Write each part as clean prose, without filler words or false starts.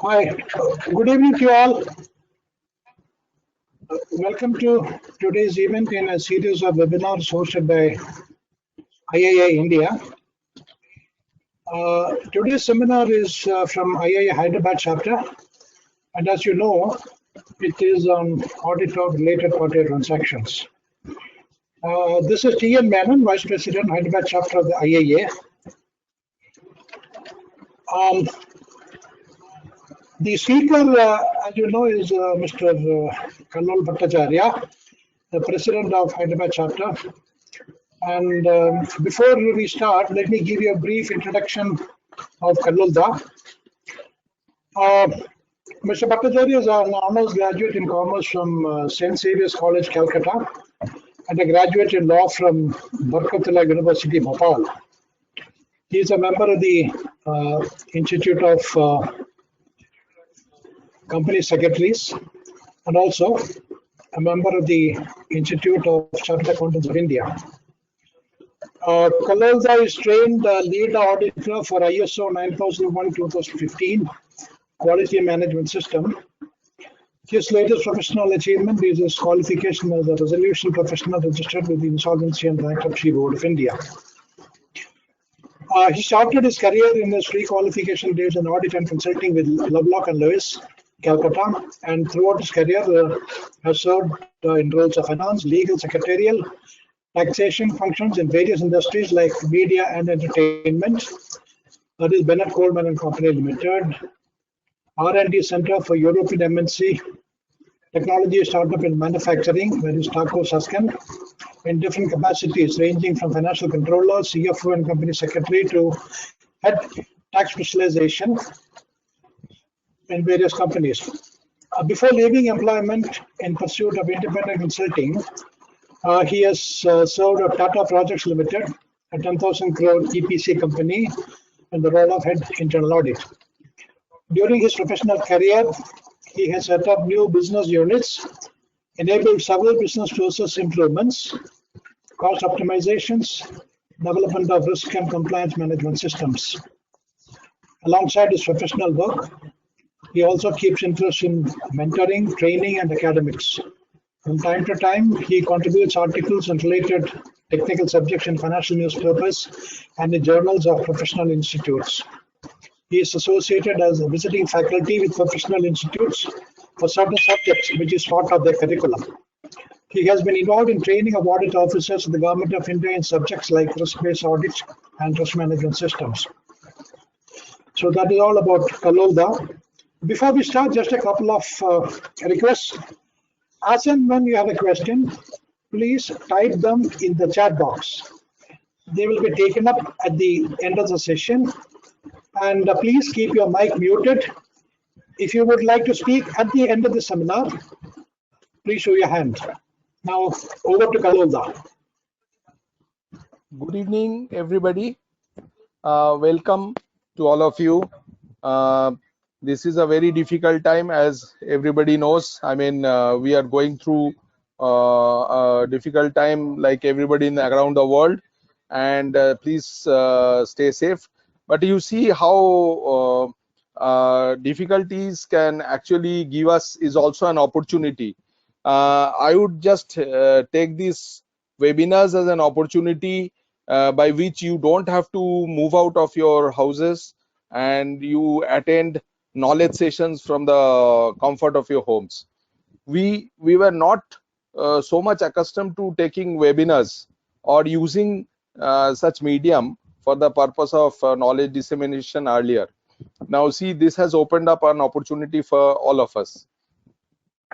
Hi, good evening to you all. Welcome to today's event in a series of webinars hosted by IIA India. Today's seminar is from IIA Hyderabad chapter, and as you know, it is on audit of related party transactions. This is T.N. Menon, Vice President, Hyderabad chapter of the IIA. The speaker, as you know, is Mr. Kallol Bhattacharya, the President of Hyderabad chapter. And before we start, let me give you a brief introduction of Kallolda. Mr. Bhattacharya is an honors graduate in commerce from St. Xavier's College, Calcutta, and a graduate in law from Barkatullah University, Bhopal. He is a member of the Institute of Company Secretaries and also a member of the Institute of Chartered Accountants of India. Kallolda is trained lead auditor for ISO 9001:2015 Quality Management System. His latest professional achievement is his qualification as a resolution professional registered with the Insolvency and Bankruptcy Board of India. He started his career in his pre-qualification days in audit and consulting with Lovelock and Lewis, Calcutta, and throughout his career has served in roles of finance, legal, secretarial, taxation functions in various industries like media and entertainment. That is Bennett Coleman and Company Limited, R&D Center for European MNC, technology startup in manufacturing, that is Taco Susken, in different capacities ranging from financial controller, CFO and company secretary to head tax specialization in various companies. Before leaving employment in pursuit of independent consulting, he has served at Tata Projects Limited, a 10,000 crore EPC company, in the role of head internal audit. During his professional career, he has set up new business units, enabled several business process improvements, cost optimizations, development of risk and compliance management systems. Alongside his professional work, he also keeps interest in mentoring, training, and academics. From time to time, he contributes articles on related technical subjects in financial newspapers and in journals of professional institutes. He is associated as a visiting faculty with professional institutes for certain subjects, which is part of their curriculum. He has been involved in training of audit officers of the Government of India in subjects like risk-based audits and risk management systems. So that is all about Kallolda. Before we start, just a couple of requests. As and when you have a question, please type them in the chat box. They will be taken up at the end of the session. And please keep your mic muted. If you would like to speak at the end of the seminar, please show your hand. Now, over to Kallolda. Good evening, everybody. Welcome to all of you. This is a very difficult time, as everybody knows. I mean, we are going through a difficult time like everybody around the world. And please stay safe. But you see how difficulties can actually give us is also an opportunity. I would just take these webinars as an opportunity by which you don't have to move out of your houses and you attend knowledge sessions from the comfort of your homes. We were not so much accustomed to taking webinars or using such medium for the purpose of knowledge dissemination earlier. Now see, this has opened up an opportunity for all of us.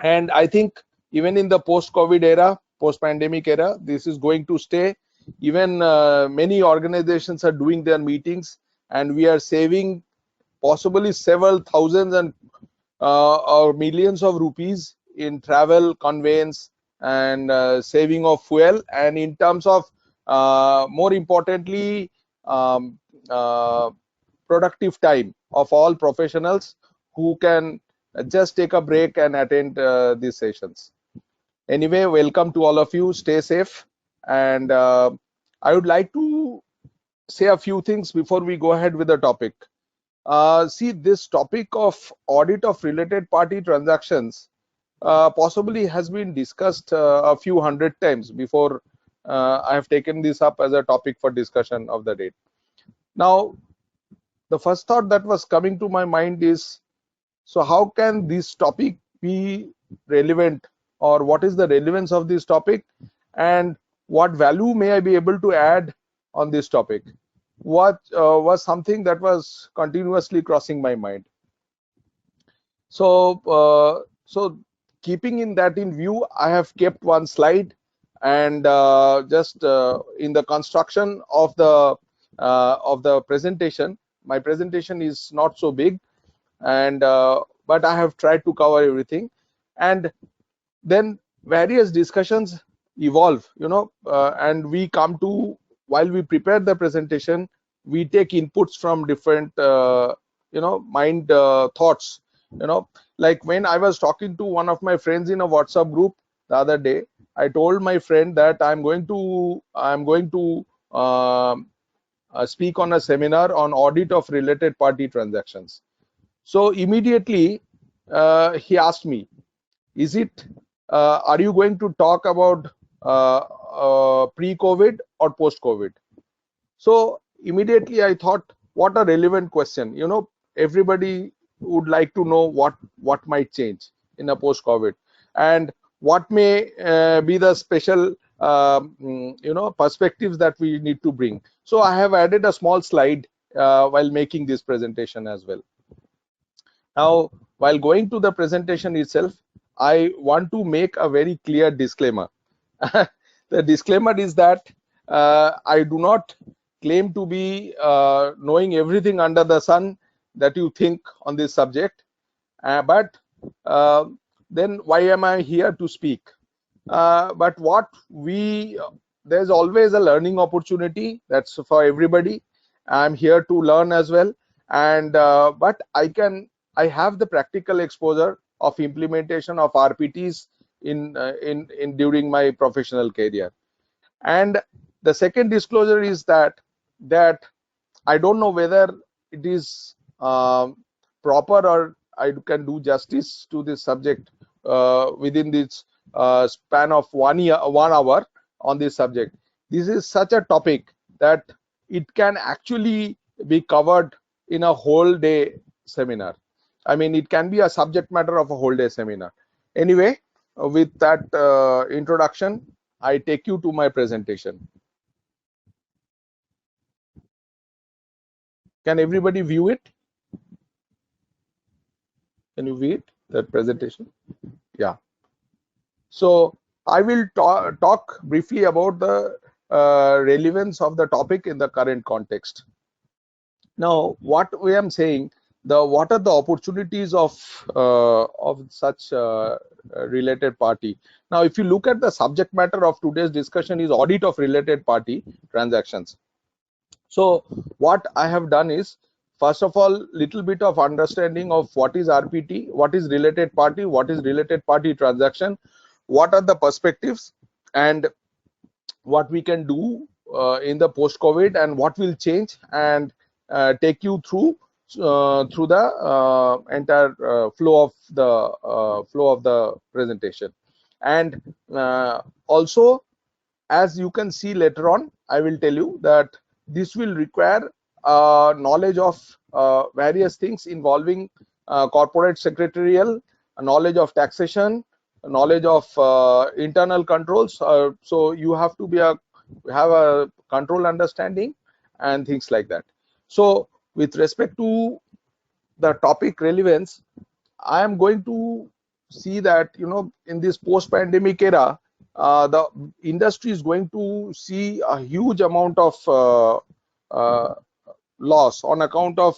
And I think even in the post-COVID era, post-pandemic era, this is going to stay. Even many organizations are doing their meetings, and we are saving possibly several thousands and or millions of rupees in travel, conveyance, and saving of fuel. And in terms of more importantly, productive time of all professionals who can just take a break and attend these sessions. Anyway, welcome to all of you. Stay safe. And I would like to say a few things before we go ahead with the topic. See, this topic of audit of related party transactions possibly has been discussed a few hundred times before I have taken this up as a topic for discussion of the date. Now, the first thought that was coming to my mind is, so how can this topic be relevant, or what is the relevance of this topic, and what value may I be able to add on this topic? What was something that was continuously crossing my mind. So keeping in that in view, I have kept one slide, and just in the construction of the presentation, my presentation is not so big, and but I have tried to cover everything, and then various discussions evolve, and we come to, while we prepare the presentation, we take inputs from different mind thoughts, like when I was talking to one of my friends in a WhatsApp group the other day, I told my friend that I'm going to speak on a seminar on audit of related party transactions. So immediately he asked me, is it are you going to talk about pre-COVID or post-COVID? So immediately I thought, what a relevant question. Everybody would like to know what might change in a post-COVID, and what may be the special perspectives that we need to bring. So I have added a small slide while making this presentation as well. Now, while going to the presentation itself, I want to make a very clear disclaimer. The disclaimer is that I do not claim to be knowing everything under the sun that you think on this subject, but then why am I here to speak? But there's always a learning opportunity, that's for everybody. I'm here to learn as well, and but I have the practical exposure of implementation of RPTs in during my professional career. And the second disclosure is that I don't know whether it is proper, or I can do justice to this subject within this span of 1 hour on this subject. This is such a topic that it can actually be covered in a whole day seminar. I mean, it can be a subject matter of a whole day seminar. Anyway, with that introduction, I take you to my presentation. Can everybody view it? Can you view it, that presentation? Yeah. So I will talk briefly about the relevance of the topic in the current context. Now, what we am saying, what are the opportunities of such related party? Now, if you look at the subject matter of today's discussion is audit of related party transactions. So what I have done is, first of all, little bit of understanding of what is RPT, what is related party, what is related party transaction, what are the perspectives, and what we can do in the post-COVID, and what will change, and take you through the entire flow of the presentation. And also, as you can see later on, I will tell you that this will require knowledge of various things involving corporate secretarial, knowledge of taxation, knowledge of internal controls. So you have to have a control understanding and things like that. So with respect to the topic relevance, I am going to see that in this post-pandemic era, the industry is going to see a huge amount of loss on account of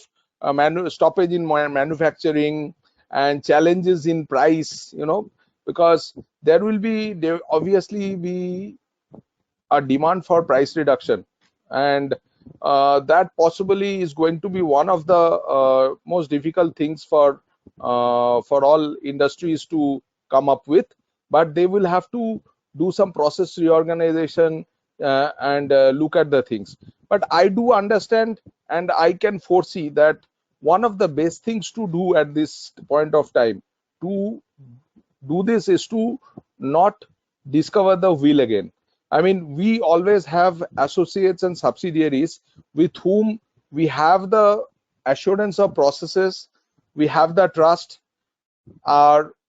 stoppage in manufacturing and challenges in price, because there obviously be a demand for price reduction, and that possibly is going to be one of the most difficult things for all industries to come up with. But they will have to do some process reorganization and look at the things. But I do understand, and I can foresee that one of the best things to do at this point of time to do this is to not discover the wheel again. I mean, we always have associates and subsidiaries with whom we have the assurance of processes, we have the trust,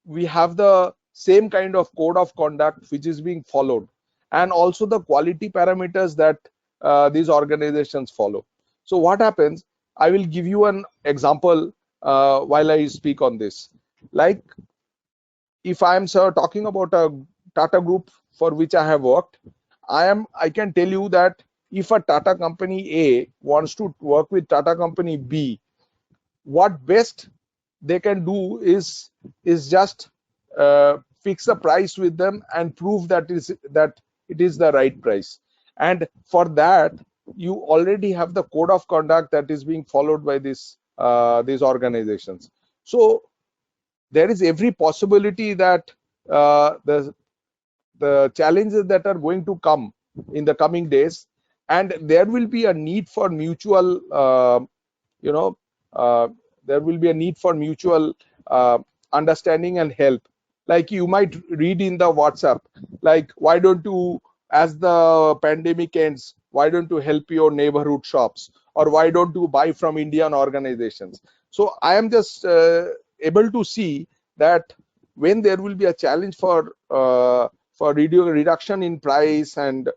we have the same kind of code of conduct which is being followed, and also the quality parameters that these organizations follow. So what happens, I will give you an example while I speak on this. Like, if I am talking about a Tata group for which I have worked, I can tell you that if a Tata company A wants to work with Tata company B, what best they can do is just fix a price with them and prove that it is the right price. And for that, you already have the code of conduct that is being followed by these organizations. So there is every possibility that the challenges that are going to come in the coming days, and there will be a need for mutual you know uh, there will be a need for mutual understanding and help. Like, you might read in the WhatsApp, like, why don't you, as the pandemic ends, why don't you help your neighborhood shops, or why don't you buy from Indian organizations? So I am just able to see that when there will be a challenge for reduction in price and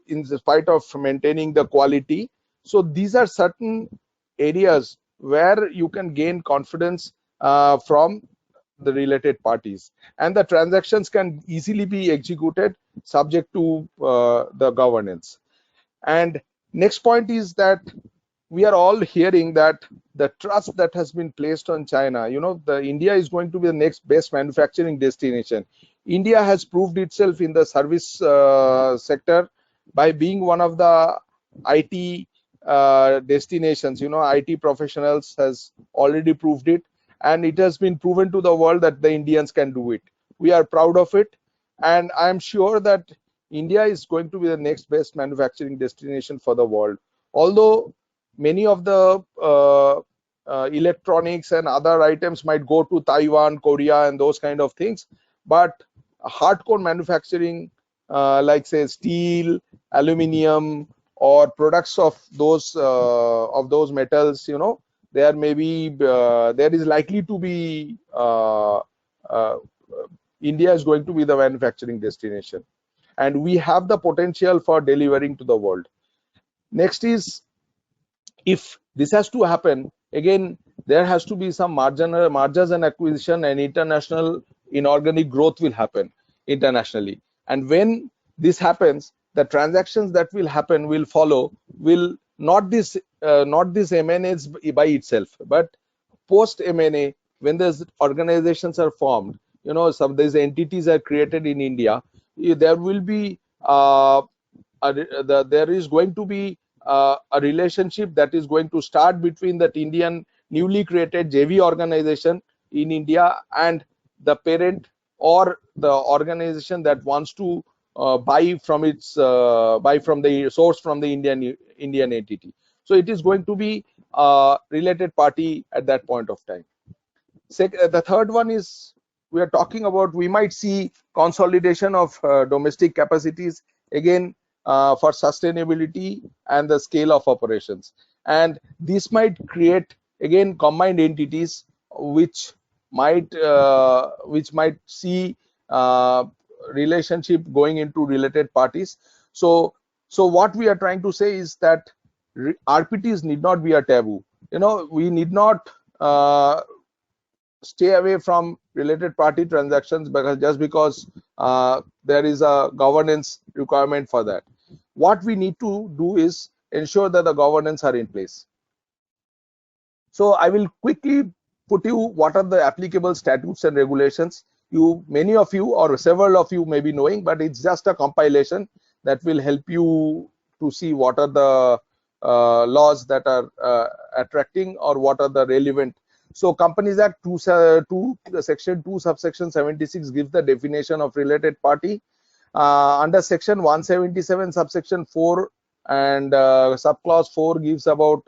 in spite of maintaining the quality, so these are certain areas where you can gain confidence from the related parties, and the transactions can easily be executed subject to the governance. And next point is that we are all hearing that the trust that has been placed on China, the India is going to be the next best manufacturing destination. India has proved itself in the service sector by being one of the IT destinations. IT professionals has already proved it, and it has been proven to the world that the Indians can do it. We are proud of it, and I am sure that India is going to be the next best manufacturing destination for the world. Although many of the electronics and other items might go to Taiwan, Korea, and those kind of things, but hardcore manufacturing, like say steel, aluminium, or products of those metals, there is likely to be India is going to be the manufacturing destination, and we have the potential for delivering to the world. Next is, if this has to happen, again, there has to be some mergers and acquisition, and international inorganic growth will happen internationally. And when this happens, the transactions that will happen will follow, will not this M&As by itself, but post M&A, when these organizations are formed, some of these entities are created in India, there will be there is going to be a relationship that is going to start between that Indian newly created JV organization in India and the parent or the organization that wants to buy from the source from the Indian entity. So it is going to be a related party at that point of time. The third one is, we might see consolidation of domestic capacities, again, for sustainability and the scale of operations, and this might create again combined entities which might see relationship going into related parties. So what we are trying to say is that RPTs need not be a taboo. We need not stay away from related party transactions because there is a governance requirement for that. What we need to do is ensure that the governance are in place. So I will quickly put you what are the applicable statutes and regulations. Many of you or several of you may be knowing, but it's just a compilation that will help you to see what are the laws that are attracting or what are the relevant. So Companies Act Section 2 subsection 76 gives the definition of related party. Under Section 177 subsection 4 and subclause 4 gives about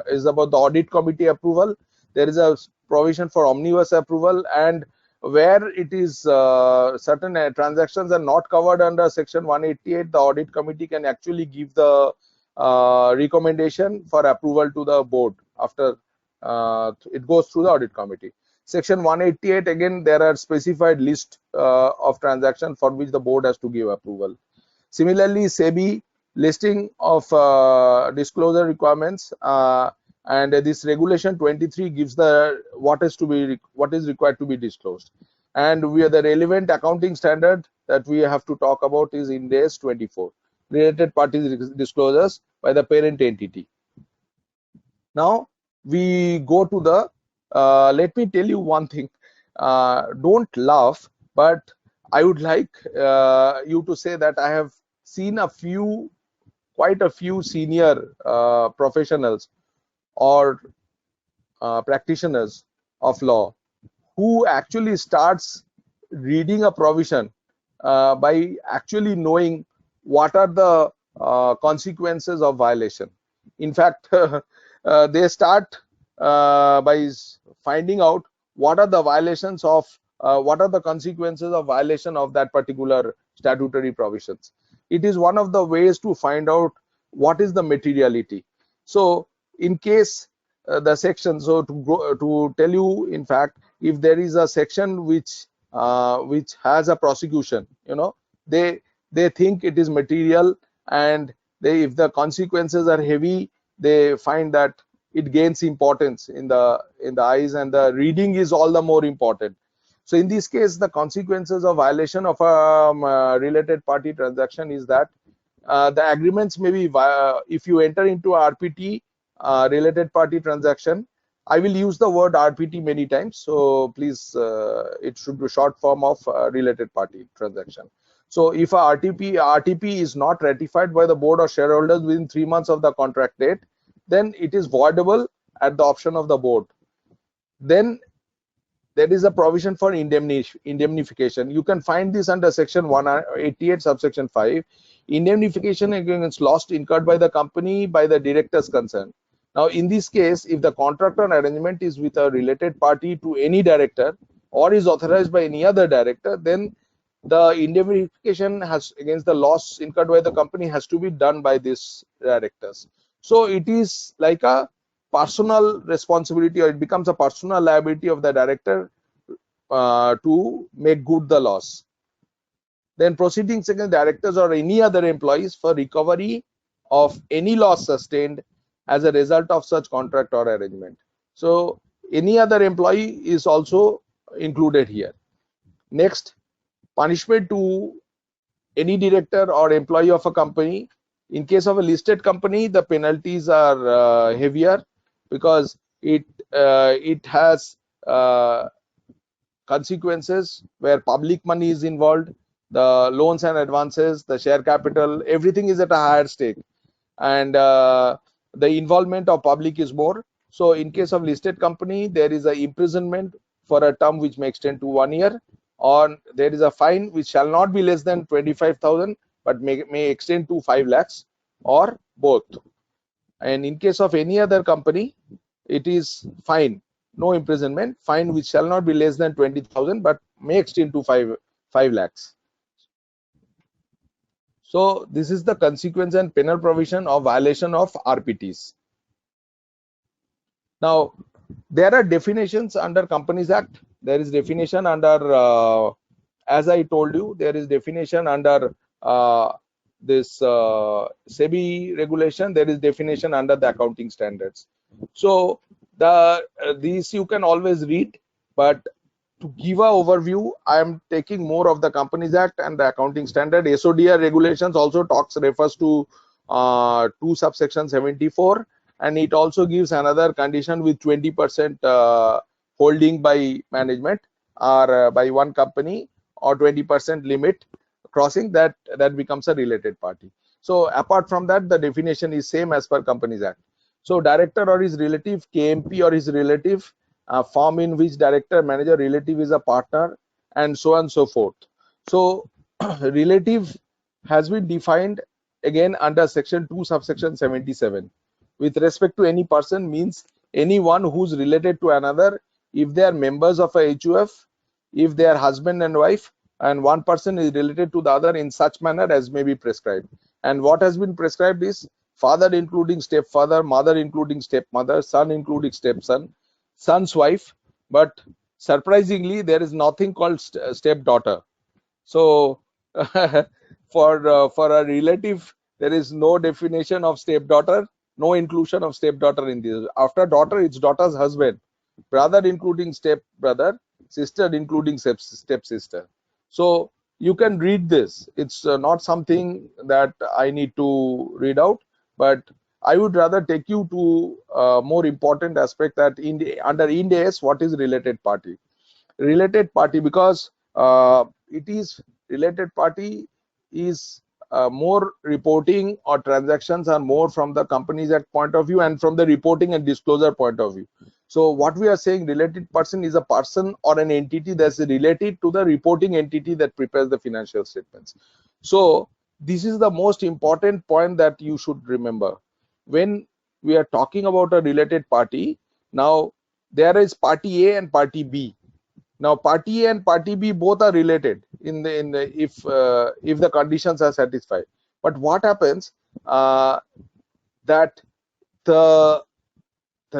is about the audit committee approval. There is a provision for omnibus approval, and where it is certain transactions are not covered under section 188, the audit committee can actually give the recommendation for approval to the board after it goes through the audit committee. Section 188, again, there are specified list of transactions for which the board has to give approval. Similarly, SEBI listing of disclosure requirements, and this regulation 23 gives the what is required to be disclosed, and we are the relevant accounting standard that we have to talk about is Ind AS 24, related parties disclosures by the parent entity. Now we go to the let me tell you one thing, don't laugh, but I would like you to say that I have seen quite a few senior professionals or practitioners of law who actually starts reading a provision by actually knowing what are the consequences of violation. In fact, they start by finding out what are the violations of what are the consequences of violation of that particular statutory provisions. It is one of the ways to find out what is the materiality. So in case the section, so to tell you, in fact, if there is a section which has a prosecution, they think it is material, and if the consequences are heavy, they find that it gains importance in the eyes, and the reading is all the more important. So in this case, the consequences of violation of a related party transaction is that the agreements may be if you enter into a RPT, related party transaction. I will use the word RPT many times, so please, it should be short form of related party transaction. So if a RTP is not ratified by the board or shareholders within 3 months of the contract date, then it is voidable at the option of the board. Then there is a provision for indemnification. You can find this under section 188 subsection 5, indemnification against loss incurred by the company by the directors concerned. Now in this case, if the contract or arrangement is with a related party to any director or is authorized by any other director, then the indemnification against the loss incurred by the company has to be done by these directors. So it is like a personal responsibility, or it becomes a personal liability of the director to make good the loss. Then proceedings against directors or any other employees for recovery of any loss sustained as a result of such contract or arrangement. So any other employee is also included here. Next, punishment to any director or employee of a company. In case of a listed company, the penalties are heavier because it has consequences where public money is involved, the loans and advances, the share capital, everything is at a higher stake, and the involvement of public is more. So in case of listed company, there is an imprisonment for a term which may extend to 1 year, or there is a fine which shall not be less than 25,000 but may extend to 5 lakhs, or both. And in case of any other company, it is fine, no imprisonment, fine which shall not be less than 20,000 but may extend to 5 lakhs. So this is the consequence and penal provision of violation of RPTs. Now there are definitions under Companies Act. There is definition under as I told you, there is definition under this SEBI regulation. There is definition under the accounting standards. So these you can always read, but to give an overview, I am taking more of the Companies Act and the accounting standard. SODR regulations also refers to 2 subsection 74, and it also gives another condition with 20% holding by management or by one company, or 20% limit crossing, that becomes a related party. So apart from that, the definition is same as per Companies Act. So director or his relative, KMP or his relative, firm in which director, manager, relative is a partner, and so on and so forth. So relative has been defined again under section 2 subsection 77. With respect to any person means anyone who's related to another if they are members of a HUF, if they are husband and wife, and one person is related to the other in such manner as may be prescribed. And what has been prescribed is father including stepfather, mother including stepmother, son including stepson, son's wife, but surprisingly there is nothing called stepdaughter. So for a relative there is no definition of stepdaughter, no inclusion of stepdaughter in this. After daughter it's daughter's husband, brother including stepbrother, sister including stepsister. So you can read this. It's not something that I need to read out, but I would rather take you to a more important aspect that under Ind AS, what is related party? Related party, because it is related party is more reporting or transactions are more from the Companies Act point of view and from the reporting and disclosure point of view. So what we are saying, related person is a person or an entity that's related to the reporting entity that prepares the financial statements. So this is the most important point that you should remember when we are talking about a related party. Now there is party A and party B. Now party A and party B both are related in the if the conditions are satisfied. But what happens that the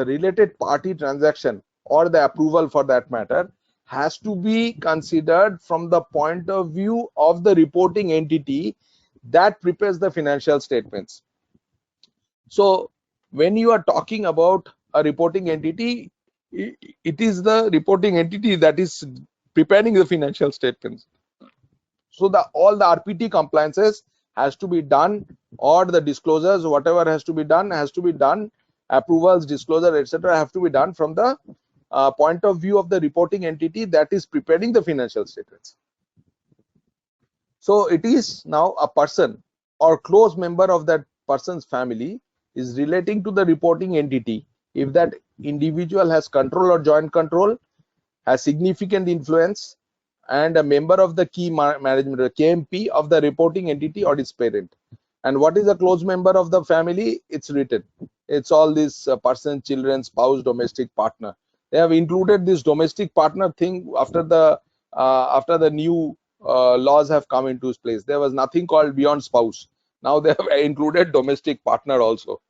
related party transaction or the approval for that matter has to be considered from the point of view of the reporting entity that prepares the financial statements. So when you are talking about a reporting entity, it is the reporting entity that is preparing the financial statements. So all the RPT compliances has to be done, or the disclosures, whatever has to be done, approvals, disclosure, etc. have to be done from the point of view of the reporting entity that is preparing the financial statements. So it is now a person or close member of that person's family is relating to the reporting entity if that individual has control or joint control, has significant influence, and a member of the key management, KMP, of the reporting entity or its parent. And what is a close member of the family? It's written. It's all this person, children, spouse, domestic partner. They have included this domestic partner thing after the new laws have come into place. There was nothing called beyond spouse. Now they have included domestic partner also.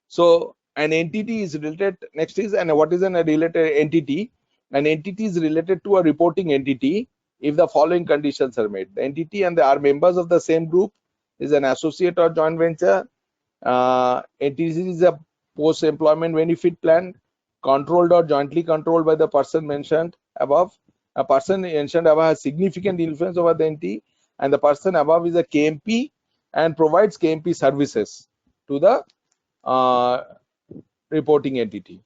So an entity is related. Next is, and what is a related entity? An entity is related to a reporting entity if the following conditions are met. The entity and they are members of the same group, is an associate or joint venture. Entity is a post-employment benefit plan, controlled or jointly controlled by the person mentioned above. A person mentioned above has significant influence over the entity, and the person above is a KMP and provides KMP services to the reporting entity.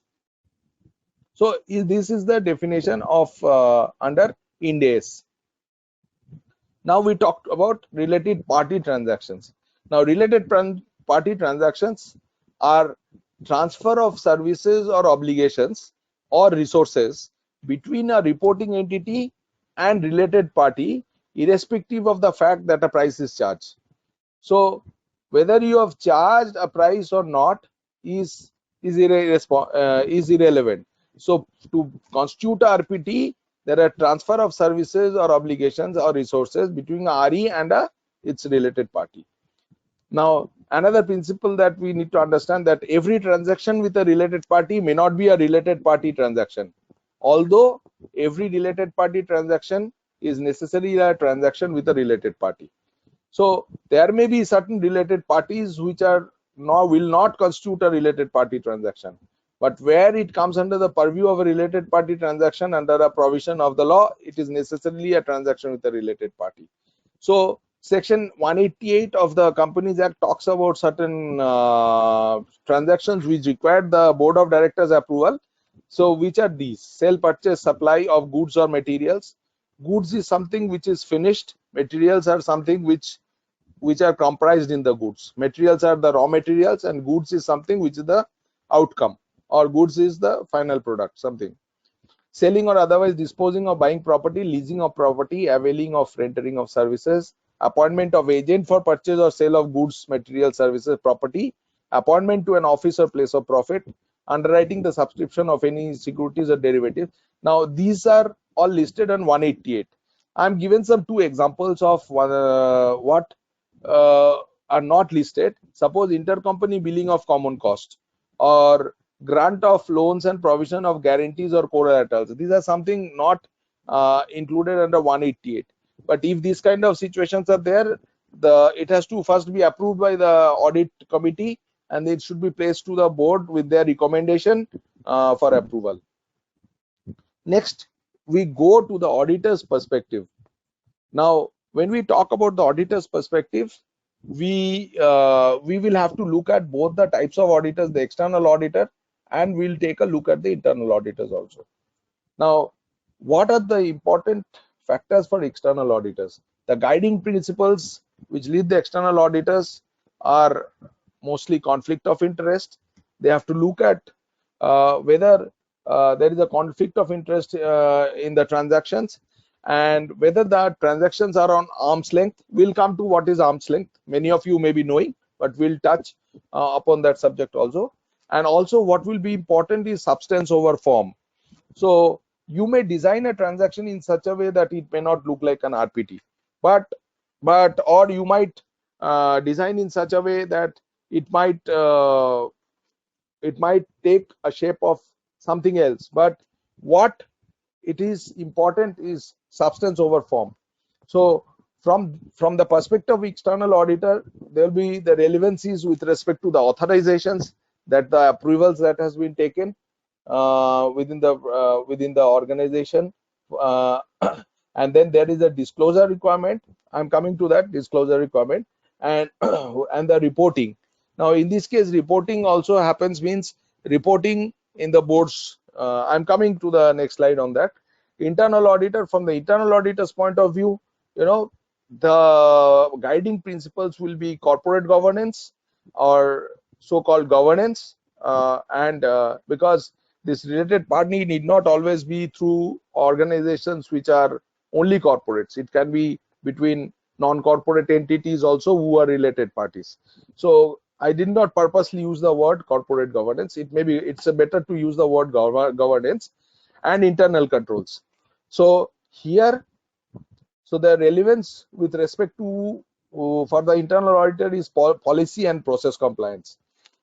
So this is the definition of under Ind AS. Now we talked about related party transactions. Now related party transactions are transfer of services or obligations or resources between a reporting entity and related party, irrespective of the fact that a price is charged. So whether you have charged a price or not is irrelevant. So to constitute a RPT, there are transfer of services or obligations or resources between a RE and its related party. Now another principle that we need to understand, that every transaction with a related party may not be a related party transaction, although every related party transaction is necessarily a transaction with a related party. So there may be certain related parties which are will not constitute a related party transaction, but where it comes under the purview of a related party transaction under a provision of the law, it is necessarily a transaction with a related party. So section 188 of the Companies Act talks about certain transactions which require the board of directors approval. So which are these? Sale, purchase, supply of goods or materials. Goods is something which is finished. Materials are something which are comprised in the goods. Materials are the raw materials, and goods is something which is the outcome, or goods is the final product, something. Selling or otherwise disposing of buying property, leasing of property, availing of rendering of services, appointment of agent for purchase or sale of goods, material, services, property, appointment to an office or place of profit, underwriting the subscription of any securities or derivatives. Now these are all listed on 188. I'm given some two examples of what are not listed. Suppose intercompany billing of common cost, or grant of loans and provision of guarantees or collaterals. These are something not included under 188. But if these kind of situations are there, it has to first be approved by the audit committee, and it should be placed to the board with their recommendation for approval. Next, we go to the auditor's perspective. Now, when we talk about the auditor's perspective, we will have to look at both the types of auditors, the external auditor, and we'll take a look at the internal auditors also. Now, what are the important factors for external auditors? The guiding principles which lead the external auditors are mostly conflict of interest. They have to look at whether there is a conflict of interest in the transactions, and whether the transactions are on arm's length. We'll come to what is arm's length. Many of you may be knowing, but we'll touch upon that subject also. And also what will be important is substance over form. So you may design a transaction in such a way that it may not look like an RPT, but or you might design in such a way that it might take a shape of something else. But what it is important is substance over form. So from the perspective of external auditor, there will be the relevancies with respect to the authorizations, that the approvals that has been taken within the organization, and then there is a disclosure requirement. I'm coming to that disclosure requirement, and and the reporting. Now in this case, reporting also happens, means reporting in the boards. I'm coming to the next slide on that. Internal auditor, from the internal auditor's point of view, the guiding principles will be corporate governance, or so-called governance, and because this related party need not always be through organizations which are only corporates. It can be between non-corporate entities also who are related parties. So I did not purposely use the word corporate governance. It's better to use the word governance, and internal controls. So here, so the relevance with respect to for the internal auditor is policy and process compliance,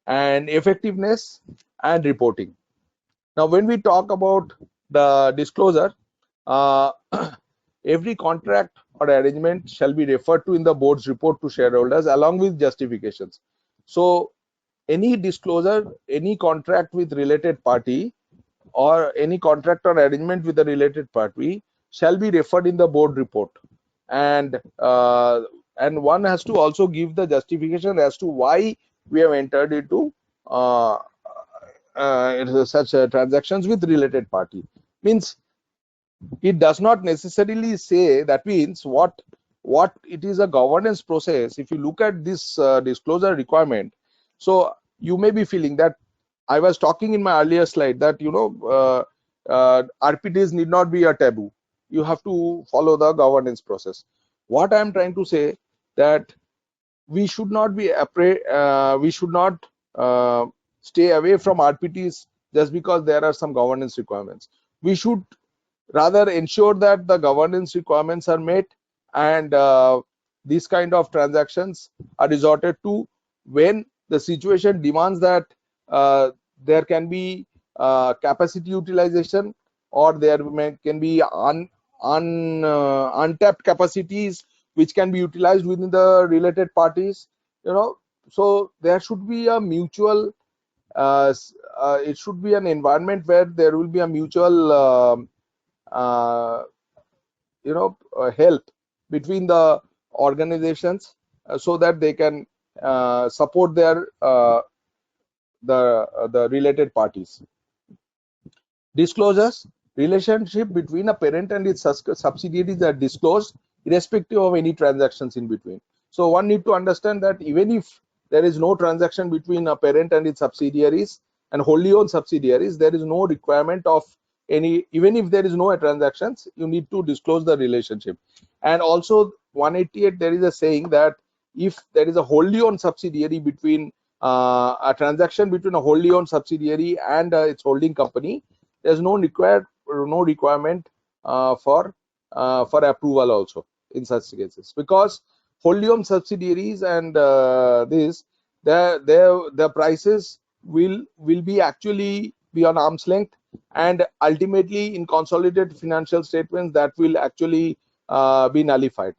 and effectiveness and reporting. Now when we talk about the disclosure, every contract or arrangement shall be referred to in the board's report to shareholders along with justifications. So any disclosure, any contract with related party, or any contract or arrangement with the related party shall be referred in the board report, and one has to also give the justification as to why we have entered into such transactions with related party. Means it does not necessarily say, that means what it is a governance process. If you look at this disclosure requirement, so you may be feeling that I was talking in my earlier slide that RPTs need not be a taboo. You have to follow the governance process. What I am trying to say, that we should not be we should not stay away from RPTs just because there are some governance requirements. We should rather ensure that the governance requirements are met, and these kind of transactions are resorted to when the situation demands that there can be capacity utilization, or there can be untapped capacities which can be utilized within the related parties. So there should be a mutual it should be an environment where there will be a mutual help between the organizations, so that they can support their the related parties. Disclosures: relationship between a parent and its subsidiaries are disclosed irrespective of any transactions in between. So one need to understand that even if there is no transaction between a parent and its subsidiaries and wholly owned subsidiaries, there is no requirement of any, even if there is no transactions, you need to disclose the relationship. And also 188, there is a saying that if there is a wholly owned subsidiary between a transaction between a wholly owned subsidiary and its holding company, there's no requirement for approval also in such cases, because wholly owned subsidiaries and the prices will be actually be on arm's length, and ultimately in consolidated financial statements that will actually be nullified.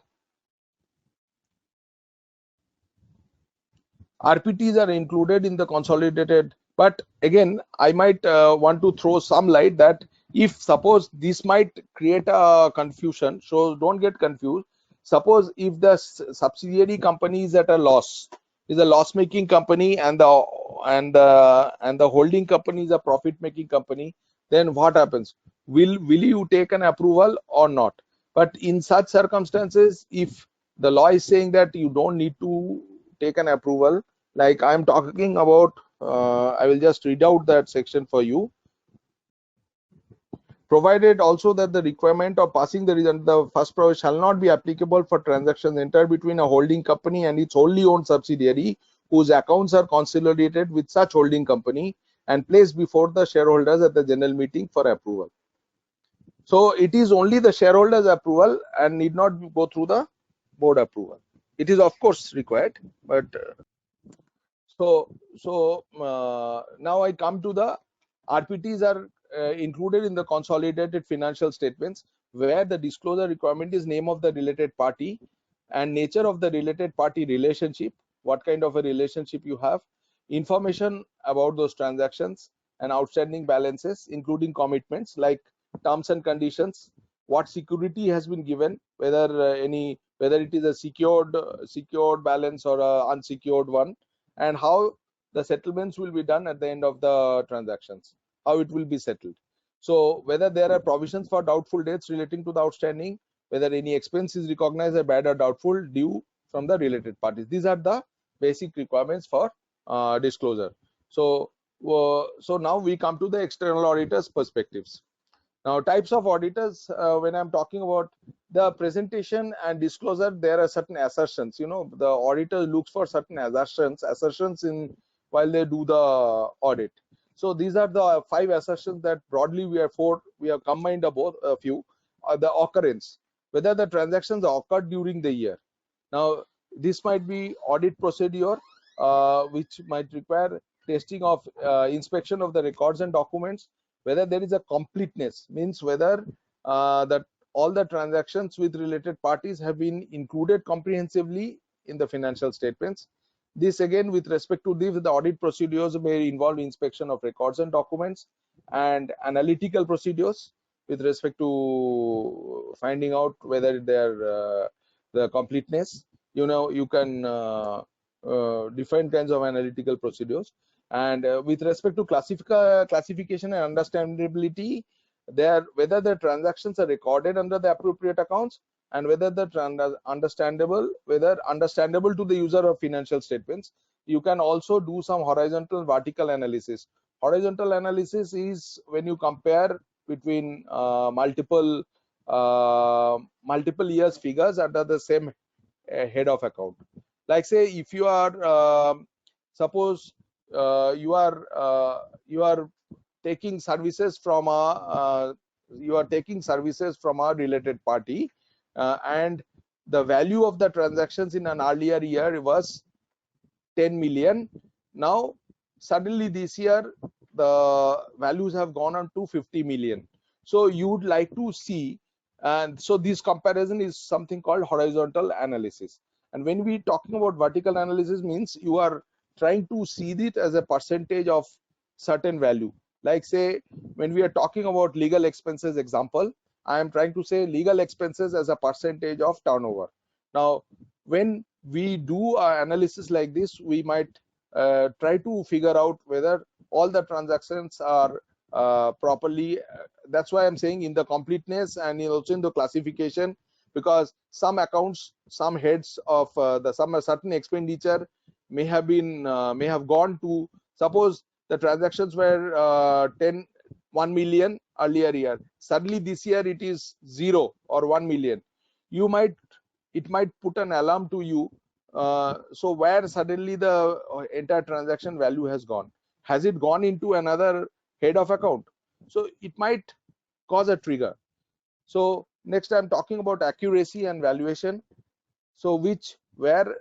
RPTs are included in the consolidated, but again I might want to throw some light that if suppose this might create a confusion, so don't get confused. Suppose if the subsidiary company is at a loss, is a loss making company, and the holding company is a profit making company, then what happens? Will you take an approval or not? But in such circumstances, if the law is saying that you don't need to take an approval, like I'm talking about, I will just read out that section for you. Provided also that the requirement of passing the first provision shall not be applicable for transactions entered between a holding company and its wholly owned subsidiary whose accounts are consolidated with such holding company and placed before the shareholders at the general meeting for approval. So it is only the shareholders approval and need not go through the board approval. It is of course required, but now I come to the RPTs are included in the consolidated financial statements, where the disclosure requirement is name of the related party and nature of the related party relationship, what kind of a relationship you have, information about those transactions and outstanding balances, including commitments like terms and conditions, what security has been given, whether whether it is a secured balance or a unsecured one, and how the settlements will be done at the end of the transactions, how it will be settled. So whether there are provisions for doubtful debts relating to the outstanding, whether any expense is recognized as bad or doubtful due from the related parties. These are the basic requirements for disclosure. So now we come to the external auditors' perspectives. Now, types of auditors, when I'm talking about the presentation and disclosure, there are certain assertions. You know, the auditor looks for certain assertions in while they do the audit. So these are the 5 assertions that broadly we have combined about a few. The occurrence, whether the transactions occurred during the year. Now, this might be audit procedure, which might require testing of inspection of the records and documents. Whether there is a completeness, means whether that all the transactions with related parties have been included comprehensively in the financial statements. This again, with respect to this, the audit procedures may involve inspection of records and documents and analytical procedures with respect to finding out whether they're the completeness. You know, you can different kinds of analytical procedures. And with respect to classification and understandability, whether the transactions are recorded under the appropriate accounts, and whether the understandable to the user of financial statements. You can also do some horizontal vertical analysis. Horizontal analysis is when you compare between multiple years figures under the same head of account. Like say, if you are suppose you are taking services from a related party, and the value of the transactions in an earlier year was 10 million. Now suddenly this year the values have gone on to 50 million. So you would like to see, and so this comparison is something called horizontal analysis. And when we talking about vertical analysis, means you are trying to see it as a percentage of certain value. Like say, when we are talking about legal expenses example, I am trying to say legal expenses as a percentage of turnover. Now when we do an analysis like this, we might try to figure out whether all the transactions are properly. That's why I'm saying in the completeness and also in the classification, because some accounts, some heads of some certain expenditure may have gone to, suppose the transactions were 1 million earlier year, suddenly this year it is 0 or 1 million. it might put an alarm to you. So where suddenly the entire transaction value has gone? Has it gone into another head of account? So it might cause a trigger. So next I'm talking about accuracy and valuation. So where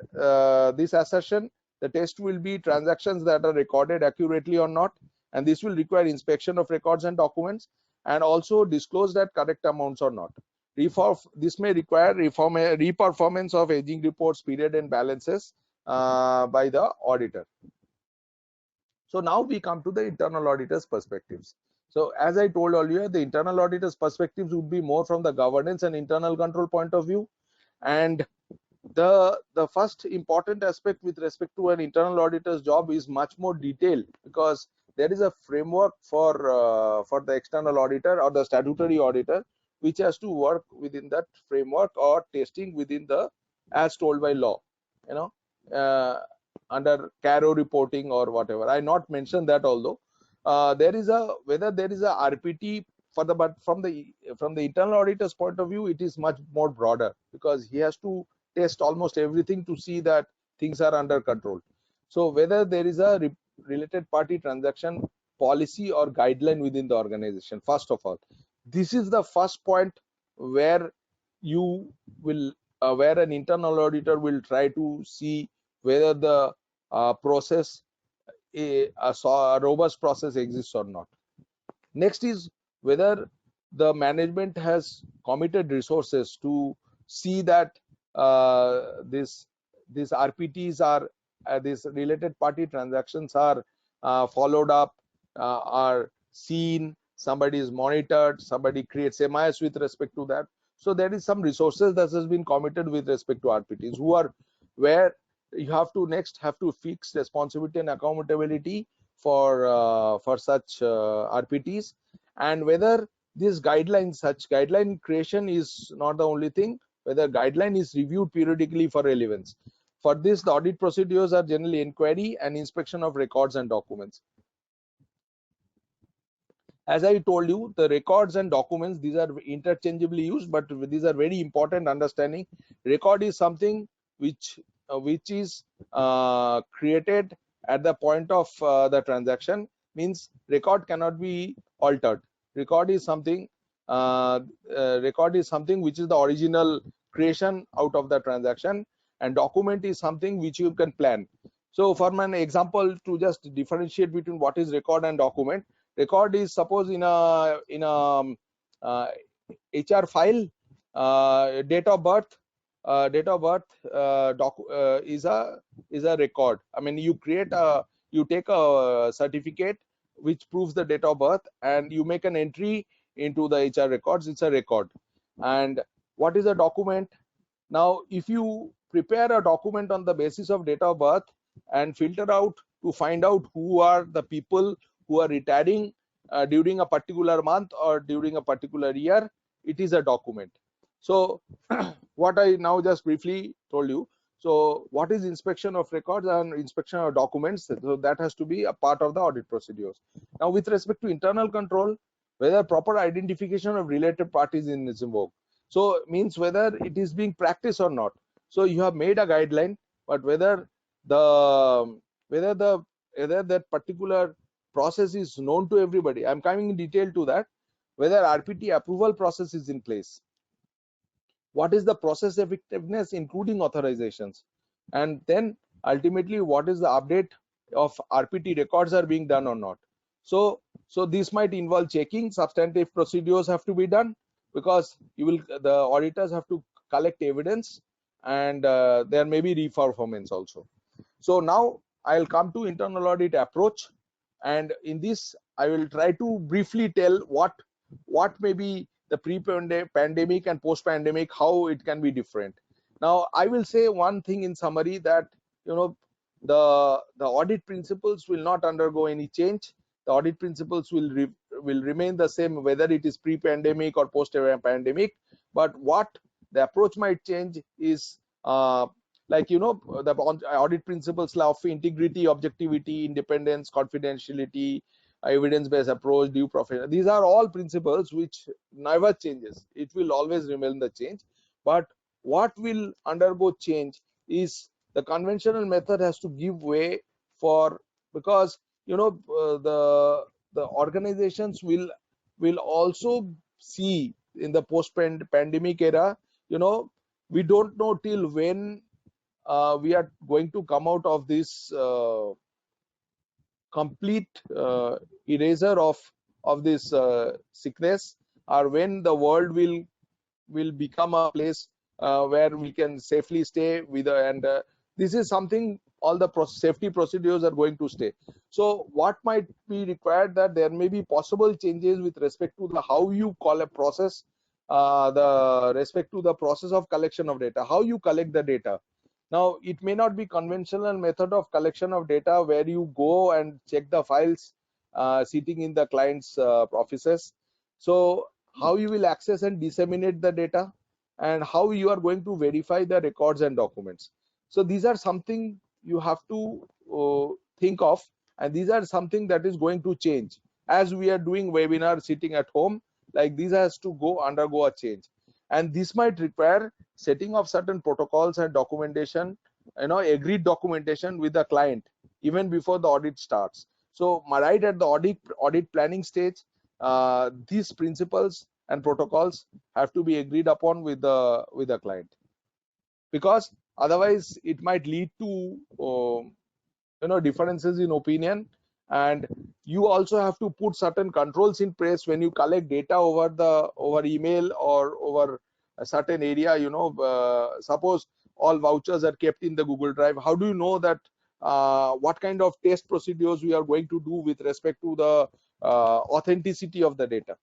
this assertion, the test will be transactions that are recorded accurately or not, and this will require inspection of records and documents, and also disclosed at correct amounts or not. This may require reperformance of aging reports, period and balances by the auditor. So now we come to the internal auditor's perspectives. So as I told earlier, the internal auditor's perspectives would be more from the governance and internal control point of view. And the first important aspect with respect to an internal auditor's job is much more detailed, because there is a framework for the external auditor or the statutory auditor, which has to work within that framework or testing within the as told by law, under CARO reporting or whatever. I not mentioned that, although there is a whether there is a RPT for the, but from the internal auditor's point of view, it is much more broader, because he has to test almost everything to see that things are under control. So whether there is a related party transaction policy or guideline within the organization, first of all, this is the first point where you will where an internal auditor will try to see whether the process, a robust process exists or not. Next is whether the management has committed resources to see that these RPTs are these related party transactions are followed up, are seen, somebody is monitored, somebody creates MIS with respect to that. So there is some resources that has been committed with respect to RPTs, who are where you have to next have to fix responsibility and accountability for such RPTs, and whether this guidelines, such guideline creation is not the only thing, whether guideline is reviewed periodically for relevance. For this, the audit procedures are generally inquiry and inspection of records and documents. As I told you, the records and documents, these are interchangeably used, but these are very important understanding. Record is something which is created at the point of the transaction, means record cannot be altered. Record is something which is the original creation out of the transaction, and document is something which you can plan. So for an example, to just differentiate between what is record and document, record is, suppose in a HR file, date of birth is a record. I mean, you take a certificate which proves the date of birth, and you make an entry into the HR records. It's a record. And what is a document? Now, if you prepare a document on the basis of date of birth and filter out to find out who are the people who are retiring during a particular month or during a particular year, it is a document. So what I now just briefly told you, so what is inspection of records and inspection of documents? So that has to be a part of the audit procedures. Now, with respect to internal control, whether proper identification of related parties is involved. So means whether it is being practiced or not. So you have made a guideline, but whether that particular process is known to everybody. I'm coming in detail to that. Whether RPT approval process is in place. What is the process effectiveness, including authorizations? And then ultimately, what is the update of RPT records are being done or not? So this might involve checking. Substantive procedures have to be done, because the auditors have to collect evidence, and there may be reperformance also. So now I'll come to internal audit approach, and in this I will try to briefly tell what may be the pre-pandemic and post-pandemic, how it can be different. Now I will say one thing in summary, that the audit principles will not undergo any change. The audit principles will remain the same, whether it is pre-pandemic or post-pandemic. But what the approach might change is the audit principles of integrity, objectivity, independence, confidentiality, evidence-based approach, due professional. These are all principles which never changes. It will always remain the change. But what will undergo change is the conventional method has to give way for, because the organizations will also see in the post pandemic era, we don't know till when we are going to come out of this complete erasure of this sickness, or when the world will become a place where we can safely stay with and this is something all the safety procedures are going to stay. So what might be required, that there may be possible changes with respect to the how you call a process, the respect to the process of collection of data, how you collect the data. Now it may not be conventional method of collection of data where you go and check the files sitting in the client's offices. So how you will access and disseminate the data, and how you are going to verify the records and documents. So these are something you have to think of, and these are something that is going to change as we are doing webinar sitting at home. Like this has to undergo a change, and this might require setting of certain protocols and documentation, agreed documentation with the client even before the audit starts. So right at the audit planning stage, these principles and protocols have to be agreed upon with the client, because otherwise it might lead to differences in opinion. And you also have to put certain controls in place when you collect data over email or over a certain area. Suppose all vouchers are kept in the Google Drive, how do you know that what kind of test procedures we are going to do with respect to the authenticity of the data?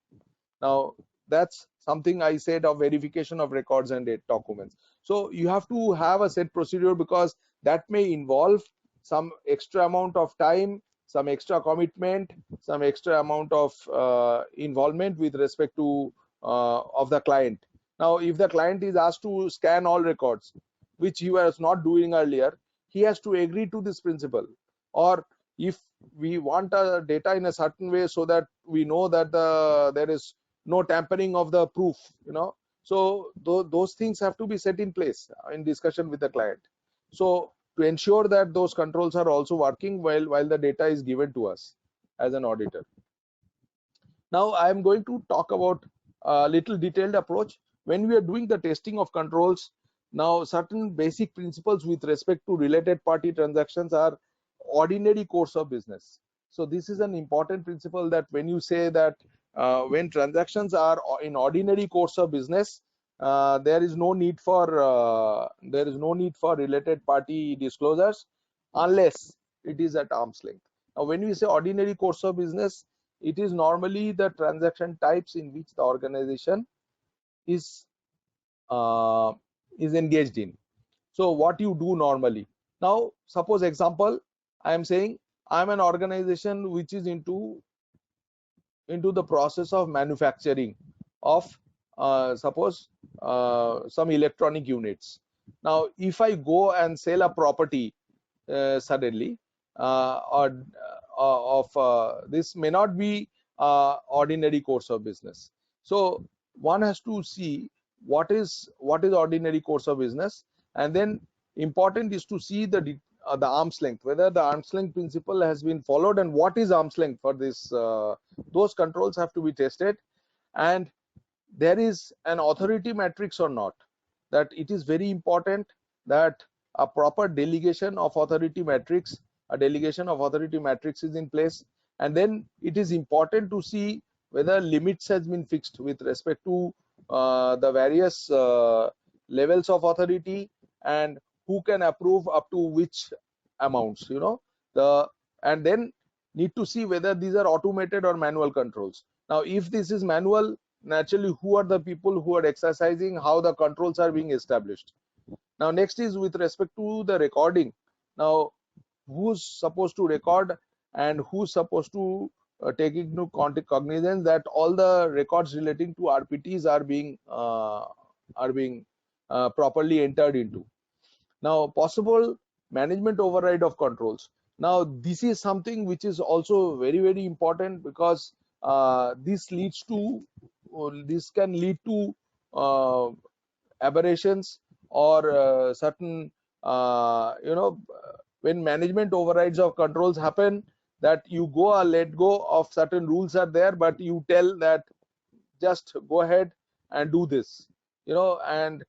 Now that's something I said of verification of records and documents. So you have to have a set procedure, because that may involve some extra amount of time, some extra commitment, some extra amount of involvement with respect to of the client. Now if the client is asked to scan all records, which he was not doing earlier, he has to agree to this principle. Or if we want data in a certain way so that we know that there is no tampering of the proof, so those things have to be set in place in discussion with the client, so to ensure that those controls are also working while the data is given to us as an auditor. Now I am going to talk about a little detailed approach when we are doing the testing of controls. Now certain basic principles with respect to related party transactions are ordinary course of business. So this is an important principle, that when you say that when transactions are in ordinary course of business, there is no need for related party disclosures unless it is at arm's length. Now when we say ordinary course of business, it is normally the transaction types in which the organization is engaged in. So what you do normally, now suppose example, I am saying I am an organization which is into the process of manufacturing of suppose some electronic units. Now if I go and sell a property suddenly, or this may not be ordinary course of business. So one has to see what is ordinary course of business, and then important is to see the arm's length, whether the arm's length principle has been followed, and what is arm's length for this. Those controls have to be tested, and there is an authority matrix or not. That it is very important that a proper delegation of authority matrix is in place. And then it is important to see whether limits has been fixed with respect to the various levels of authority, and who can approve up to which amounts, and then need to see whether these are automated or manual controls. Now if this is manual, naturally who are the people who are exercising, how the controls are being established. Now next is with respect to the recording. Now who's supposed to record, and who's supposed to take into cognizance that all the records relating to RPTs are being properly entered into. Now possible management override of controls. Now this is something which is also very, very important, because this can lead to aberrations or certain when management overrides of controls happen, that you go or let go of certain rules are there, but you tell that just go ahead and do this, and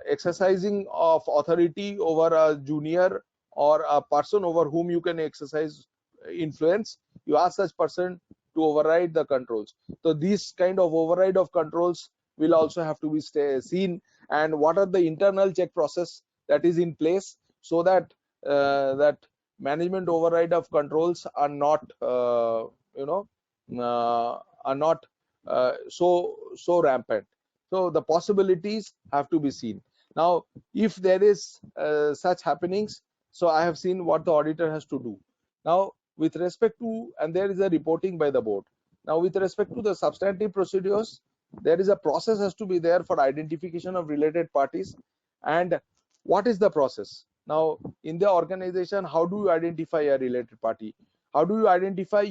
exercising of authority over a junior or a person over whom you can exercise influence, you ask such person to override the controls. So these kind of override of controls will also have to be seen, and what are the internal check process that is in place, so that that management override of controls are not are not so rampant. So the possibilities have to be seen. Now, if there is such happenings, so I have seen what the auditor has to do. Now, with respect to, and there is a reporting by the board. Now, with respect to the substantive procedures, there is a process has to be there for identification of related parties. And what is the process? Now, in the organization, how do you identify a related party? How do you identify?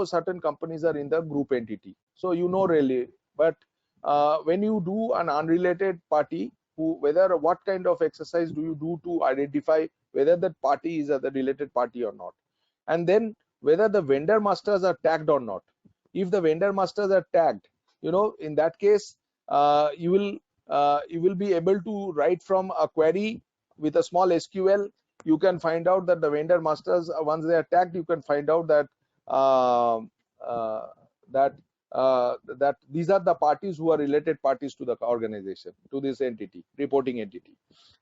Certain companies are in the group entity, so really, but when you do an unrelated party, whether what kind of exercise do you do to identify whether that party is a the related party or not, and then whether the vendor masters are tagged or not. If the vendor masters are tagged, in that case, you will be able to write from a query with a small SQL. You can find out that the vendor masters, once they are tagged, you can find out that uh, uh, that that these are the parties who are related parties to the organization, to this entity, reporting entity.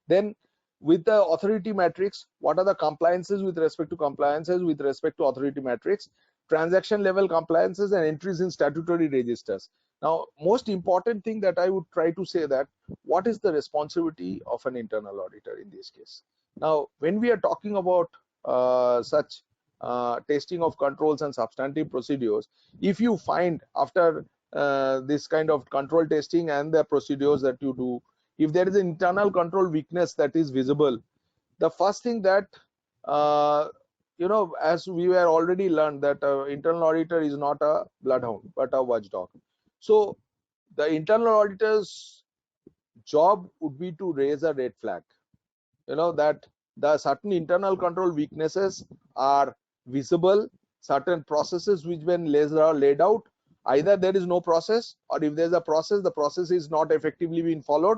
Then with the authority matrix, what are the compliances with respect to authority matrix, transaction level compliances, and entries in statutory registers. Now, most important thing that I would try to say, that what is the responsibility of an internal auditor in this case. Now, when we are talking about such testing of controls and substantive procedures, if you find after this kind of control testing and the procedures that you do, if there is an internal control weakness that is visible, the first thing that as we were already learned, that internal auditor is not a bloodhound but a watchdog. So the internal auditor's job would be to raise a red flag, that the certain internal control weaknesses are visible, certain processes which when laid out, either there is no process, or if there's a process, the process is not effectively being followed,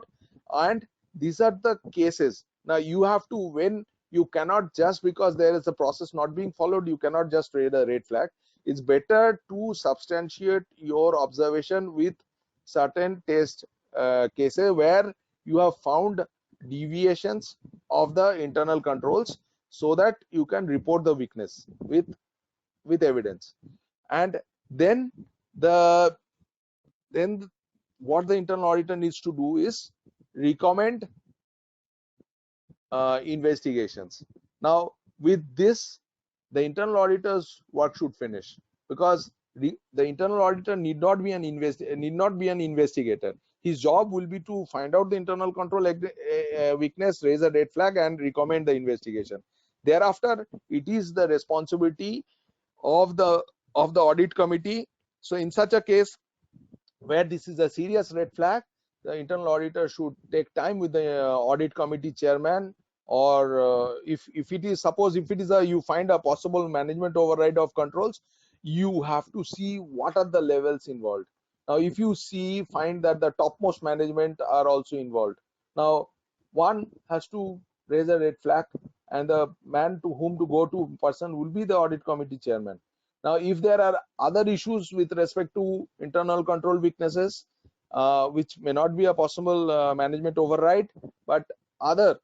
and these are the cases. Now you have to, when you cannot, just because there is a process not being followed, you cannot just raise a red flag. It's better to substantiate your observation with certain test cases where you have found deviations of the internal controls, so that you can report the weakness with evidence. And then what the internal auditor needs to do is recommend investigations. Now with this, the internal auditor's work should finish, because the internal auditor need not be an investigator. His job will be to find out the internal control weakness, raise a red flag, and recommend the investigation. Thereafter, it is the responsibility of the audit committee. So in such a case where this is a serious red flag, the internal auditor should take time with the audit committee chairman, or if it is, suppose if it is you find a possible management override of controls, you have to see what are the levels involved. Now if you find that the topmost management are also involved, now one has to raise a red flag, and the man to whom to go to person will be the audit committee chairman. Now if there are other issues with respect to internal control weaknesses, which may not be a possible management override, but other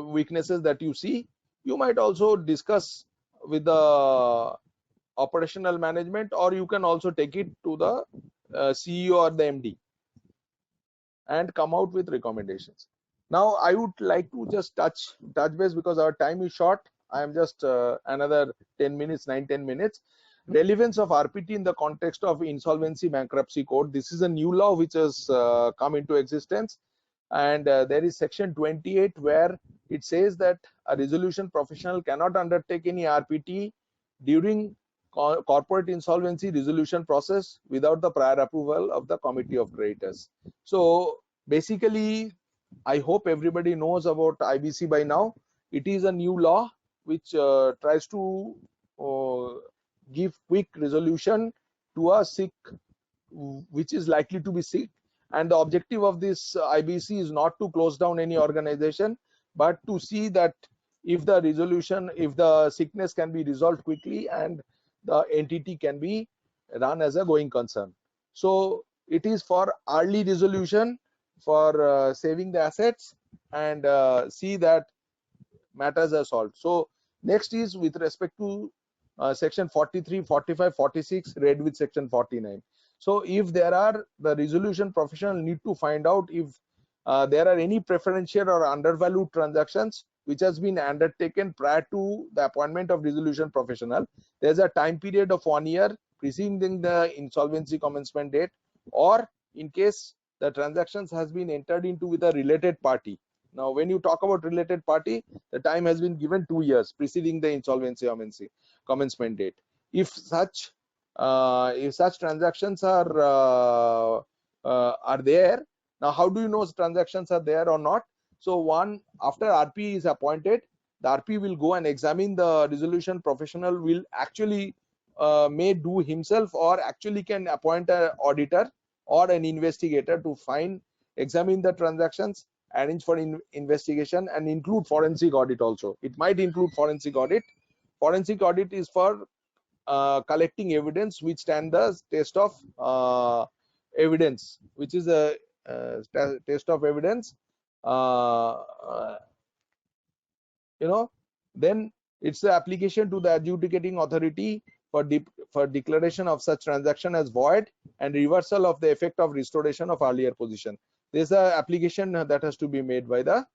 weaknesses that you see, you might also discuss with the operational management, or you can also take it to the CEO or the MD and come out with recommendations. Now I would like to just touch base, because our time is short. I am just another 10 minutes, 9-10 minutes. Relevance of RPT in the context of insolvency bankruptcy code. This is a new law which has come into existence, and there is section 28 where it says that a resolution professional cannot undertake any RPT during corporate insolvency resolution process without the prior approval of the committee of creditors. So basically, I hope everybody knows about IBC by now. It is a new law which tries to give quick resolution to a sick which is likely to be sick, and the objective of this IBC is not to close down any organization, but to see that if the sickness can be resolved quickly and the entity can be run as a going concern. So it is for early resolution, for saving the assets, and see that matters are solved. So next is with respect to section 43, 45, 46 read with section 49. So if there are, the resolution professional need to find out if there are any preferential or undervalued transactions which has been undertaken prior to the appointment of resolution professional. There's a time period of 1 year preceding the insolvency commencement date, or in case the transactions has been entered into with a related party. Now when you talk about related party, the time has been given 2 years preceding the insolvency commencement date. If such transactions are there, now how do you know transactions are there or not? So one, after RP is appointed, the RP will go and examine, the resolution professional will actually may do himself or actually can appoint an auditor or an investigator to examine the transactions, arrange for investigation, and include forensic audit also. It might include forensic audit. Forensic audit is for collecting evidence which stand the test of evidence, which is a test of evidence. Then it's the application to the adjudicating authority for declaration of such transaction as void and reversal of the effect of restoration of earlier position. There's a application that has to be made by the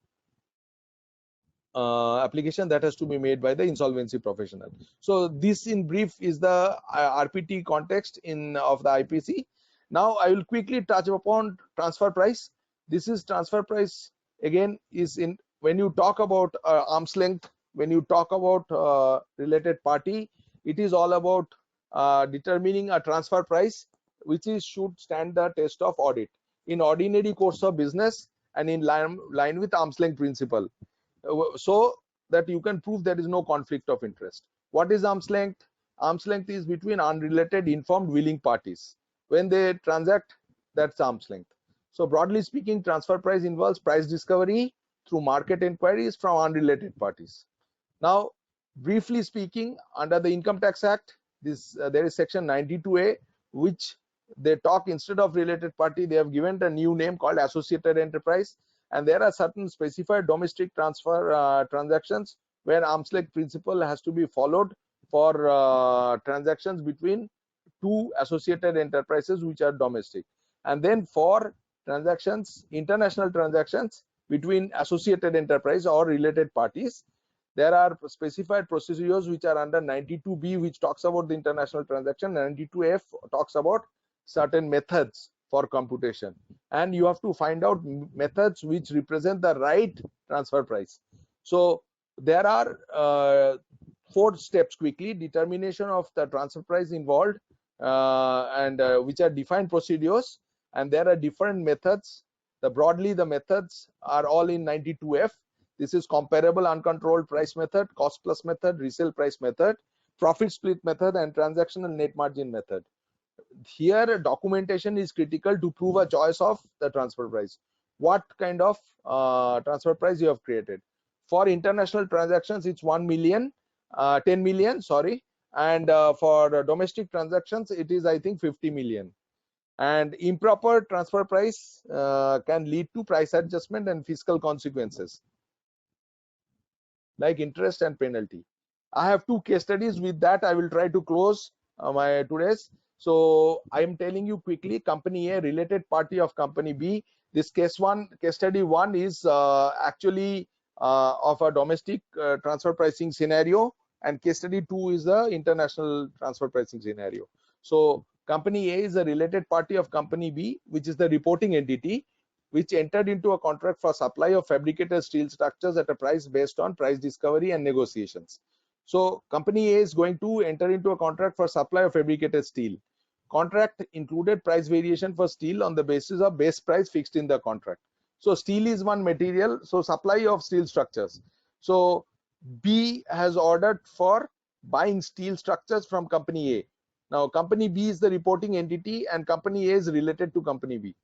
insolvency professional. So this in brief is the RPT context of the IPC. Now I will quickly touch upon transfer price. This is transfer price, again, is in when you talk about arm's length, when you talk about related party, it is all about determining a transfer price which should stand the test of audit in ordinary course of business and in line with arm's length principle, so that you can prove there is no conflict of interest. What is arm's length? Arm's length is between unrelated informed willing parties. When they transact, that's arm's length. So broadly speaking, transfer price involves price discovery through market inquiries from unrelated parties. Now briefly speaking, under the Income Tax Act, there is section 92A, which they talk, instead of related party, they have given a new name called associated enterprise, and there are certain specified domestic transfer transactions where arm's length principle has to be followed for transactions between two associated enterprises which are domestic. And then for transactions, international transactions between associated enterprise or related parties, there are specified procedures which are under 92B, which talks about the international transaction. 92F talks about certain methods for computation, and you have to find out methods which represent the right transfer price. So there are 4 steps quickly: determination of the transfer price involved, and which are defined procedures, and there are different methods. Broadly the methods are all in 92F. This is comparable uncontrolled price method, cost plus method, resale price method, profit split method, and transactional net margin method. Here documentation is critical to prove a choice of the transfer price. What kind of transfer price you have created? For international transactions, it's 1 million, 10 million, sorry, and for domestic transactions, it is, I think, 50 million. And improper transfer price can lead to price adjustment and fiscal consequences like interest and penalty. I have 2 case studies. With that, I will try to close my today's. So I am telling you quickly: company A, related party of company B. This case study 1 is actually of a domestic transfer pricing scenario, and case study 2 is the international transfer pricing scenario. So company A is a related party of company B, which is the reporting entity, which entered into a contract for supply of fabricated steel structures at a price based on price discovery and negotiations. So company A is going to enter into a contract for supply of fabricated steel. Contract included price variation for steel on the basis of base price fixed in the contract. So steel is one material, so supply of steel structures. So B has ordered for buying steel structures from company A. Now company B is the reporting entity and company A is related to company B.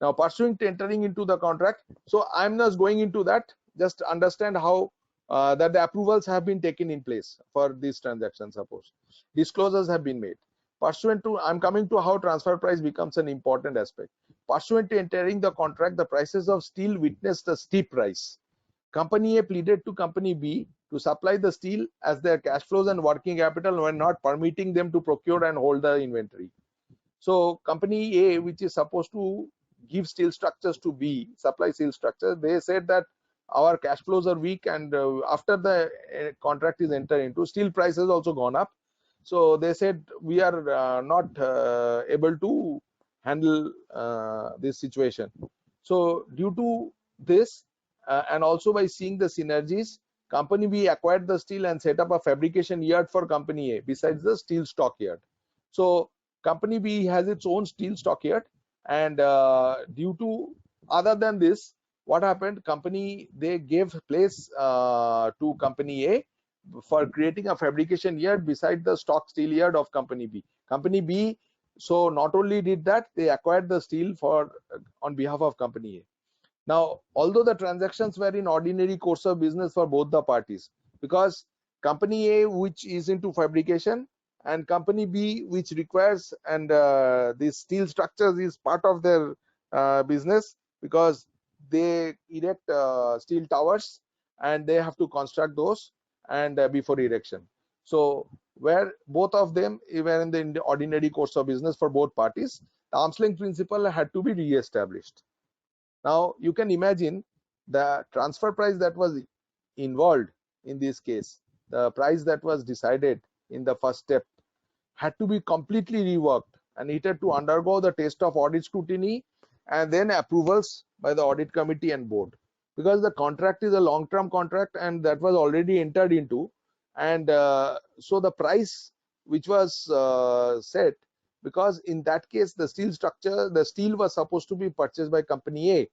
Now pursuant to entering into the contract, so I'm just going into that, just understand how that the approvals have been taken in place for these transactions. Suppose disclosures have been made. Pursuant to, I'm coming to how transfer price becomes an important aspect. Pursuant to entering the contract, the prices of steel witnessed a steep rise. Company A pleaded to company B to supply the steel as their cash flows and working capital were not permitting them to procure and hold the inventory. So company A, which is supposed to give steel structures to B, supply steel structures, they said that our cash flows are weak, and after the contract is entered into, steel prices also gone up. So they said we are not able to handle this situation. So due to this, and also by seeing the synergies, company B acquired the steel and set up a fabrication yard for company A besides the steel stock yard. So company B has its own steel stock yard, and due to, other than this, what happened, company, they gave place to company A for creating a fabrication yard beside the stock steel yard of company B. Company B, so not only did that, they acquired the steel for on behalf of company A. Now, although the transactions were in ordinary course of business for both the parties, because company A, which is into fabrication, and company B, which requires, and these steel structures is part of their business, because they erect steel towers and they have to construct those, and before erection. So where both of them were in the ordinary course of business for both parties, the arm's length principle had to be re-established. Now you can imagine the transfer price that was involved in this case, the price that was decided in the first step had to be completely reworked, and it had to undergo the test of audit scrutiny and then approvals by the audit committee and board, because the contract is a long-term contract and that was already entered into. And so the price which was set, because in that case the steel structure, the steel was supposed to be purchased by company A,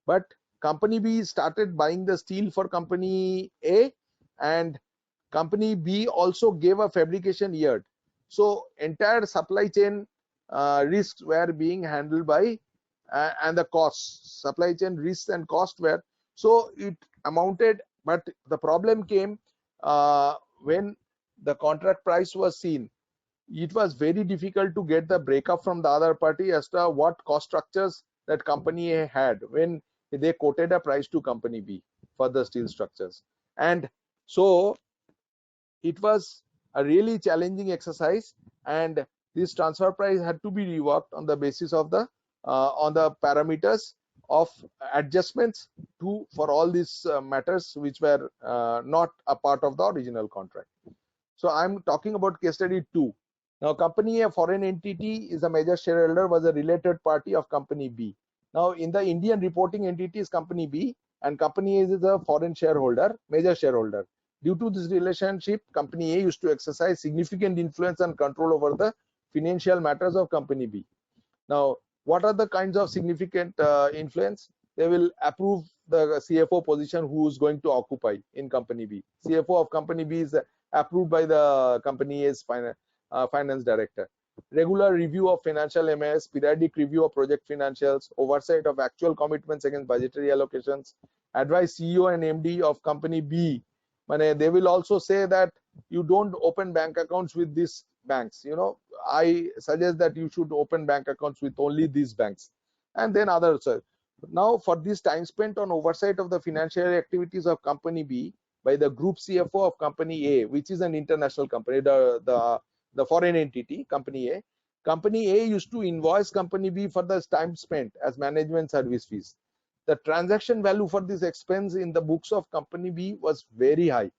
but company B started buying the steel for company A, and company B also gave a fabrication yard. So entire supply chain risks were being handled by, and the costs, supply chain risks and cost were, so it amounted. But the problem came when the contract price was seen. It was very difficult to get the breakup from the other party as to what cost structures that company A had when they quoted a price to company B for the steel structures. And so it was a really challenging exercise, and this transfer price had to be reworked on the basis of the on the parameters of adjustments to, for all these matters which were not a part of the original contract. So I'm talking about case study 2. Now company A, foreign entity, is a major shareholder, was a related party of company B. Now in the Indian reporting entity is company B, and company A is a foreign shareholder, major shareholder. Due to this relationship, company A used to exercise significant influence and control over the financial matters of company B. Now, what are the kinds of significant influence? They will approve the CFO position who is going to occupy in company B. CFO of company B is approved by the company A's finance director. Regular review of financial MAS, periodic review of project financials, oversight of actual commitments against budgetary allocations, advise CEO and MD of company B. They will also say that you don't open bank accounts with these banks. I suggest that you should open bank accounts with only these banks, and then others. Now, for this time spent on oversight of the financial activities of company B by the group CFO of company A, which is an international company, the foreign entity, company A. Company A used to invoice company B for the time spent as management service fees. The transaction value for this expense in the books of company B was very high.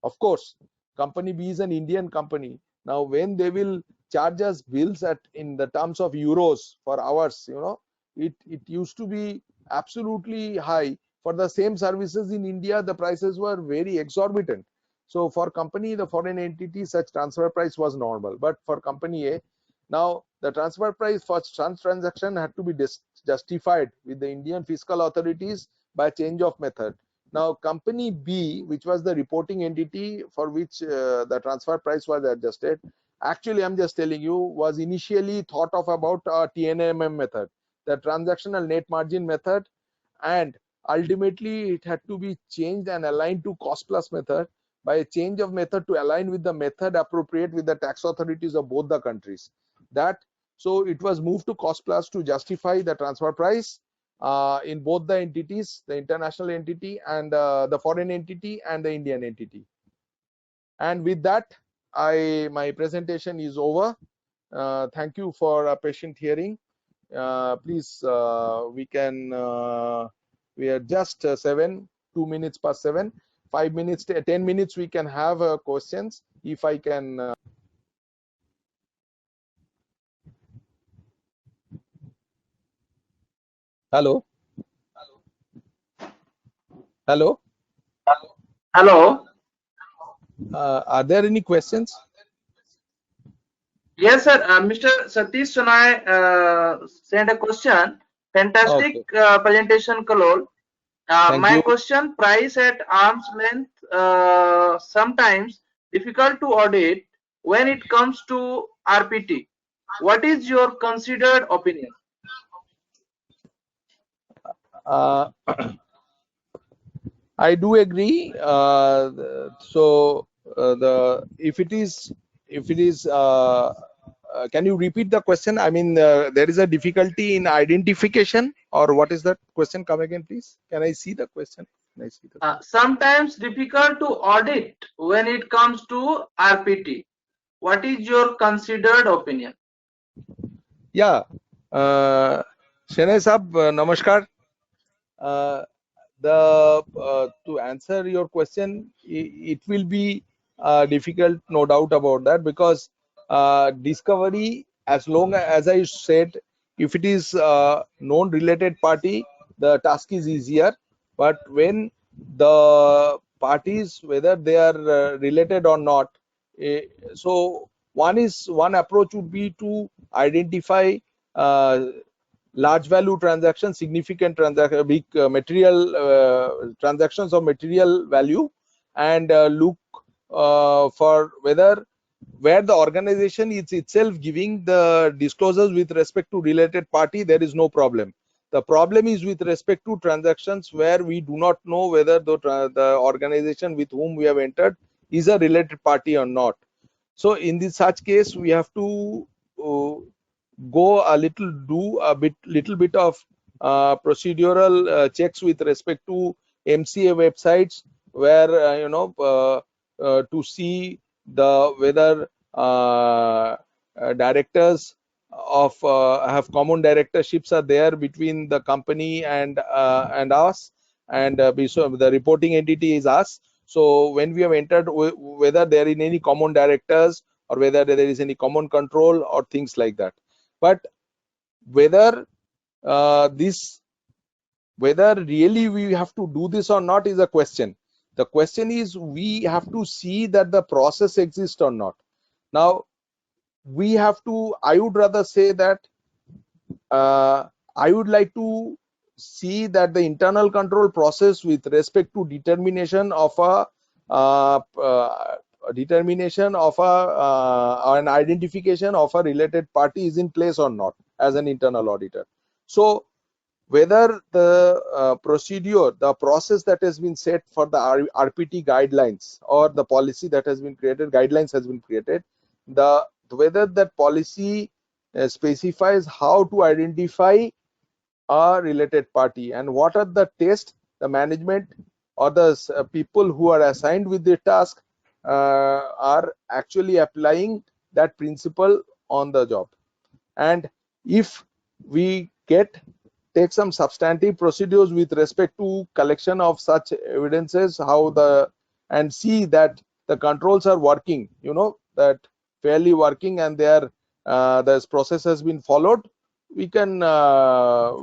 Of course, company B is an Indian company. Now, when they will charge us bills in the terms of euros for hours, it used to be absolutely high. For the same services in India, the prices were very exorbitant. So for company, the foreign entity, such transfer price was normal. But for company A, now the transfer price for some transaction had to be justified with the Indian fiscal authorities by change of method. Now company B, which was the reporting entity for which the transfer price was adjusted, actually I'm just telling you, was initially thought of about a TNMM method, the transactional net margin method, and ultimately it had to be changed and aligned to cost plus method by a change of method to align with the method appropriate with the tax authorities of both the countries. So it was moved to cost plus to justify the transfer price in both the entities, the international entity and the foreign entity and the Indian entity. And with that, my presentation is over. Thank you for a patient hearing. Please, we are just 2 minutes past 7. 5 minutes, 10 minutes we can have questions. If I can. Hello. Hello. Hello. Are there any questions? Yes, sir. Mr. Satish Sonai sent a question. Fantastic Okay. presentation, Kalol. Thank My you. question: price at arm's length sometimes difficult to audit when it comes to RPT. What is your considered opinion? I do agree. If it is, can you repeat the question? I mean, there is a difficulty in identification, or what is that question? Come again, please. Can I see the question? Can I see the question? Sometimes difficult to audit when it comes to RPT. What is your considered opinion? Yeah. Shenai Sahab, namaskar. To answer your question, it will be difficult, no doubt about that, because discovery, as long as I said, if it is known related party, the task is easier. But when the parties, whether they are related or not, so one approach would be to identify large value transactions, significant transaction, big material transactions of material value, and look for where the organization is itself giving the disclosures with respect to related party, there is no problem. The problem is with respect to transactions where we do not know whether the organization with whom we have entered is a related party or not. So in such case, we have to do a little bit of procedural checks with respect to MCA websites, where to see whether directors of have common directorships are there between the company and us, and so the reporting entity is us. So when we have entered, whether there is any common directors or whether there is any common control or things like that. But whether whether really we have to do this or not is a question. The question is, we have to see that the process exists or not. Now we have to, I would rather say that I would like to see that the internal control process with respect to determination of an identification of a related party is in place or not as an internal auditor. So whether the procedure, the process that has been set for the RPT guidelines, or the policy that has been created, guidelines has been created, whether that policy specifies how to identify a related party, and what are the tests the management or the people who are assigned with the task are actually applying that principle on the job. And if we take some substantive procedures with respect to collection of such evidences, and see that the controls are working, that fairly working, and this process has been followed, we can more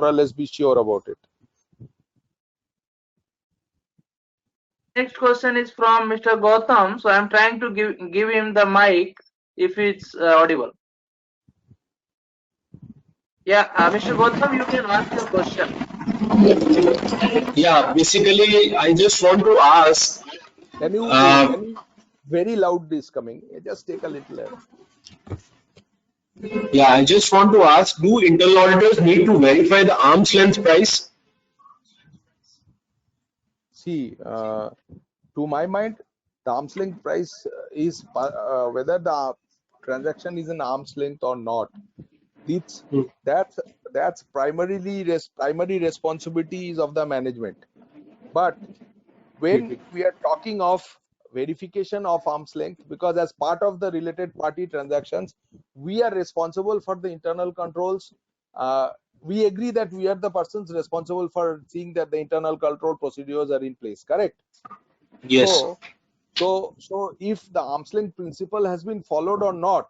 or less be sure about it. Next question is from Mr. Gautam. So I'm trying to give him the mic if it's audible. Yeah, Mr. Gautam, you can ask your question. Yeah, basically, I just want to ask, Can you uh, very loud this coming? Just take a little air. yeah, I just want to ask, do internal auditors need to verify the arm's length price? See, to my mind, the arm's length price is whether the transaction is an arm's length or not. It's Hmm. that's primary responsibilities of the management. But when we are talking of verification of arm's length, because as part of the related party transactions, we are responsible for the internal controls. We agree that we are the persons responsible for seeing that the internal control procedures are in place, correct? Yes. So if the arm's length principle has been followed or not,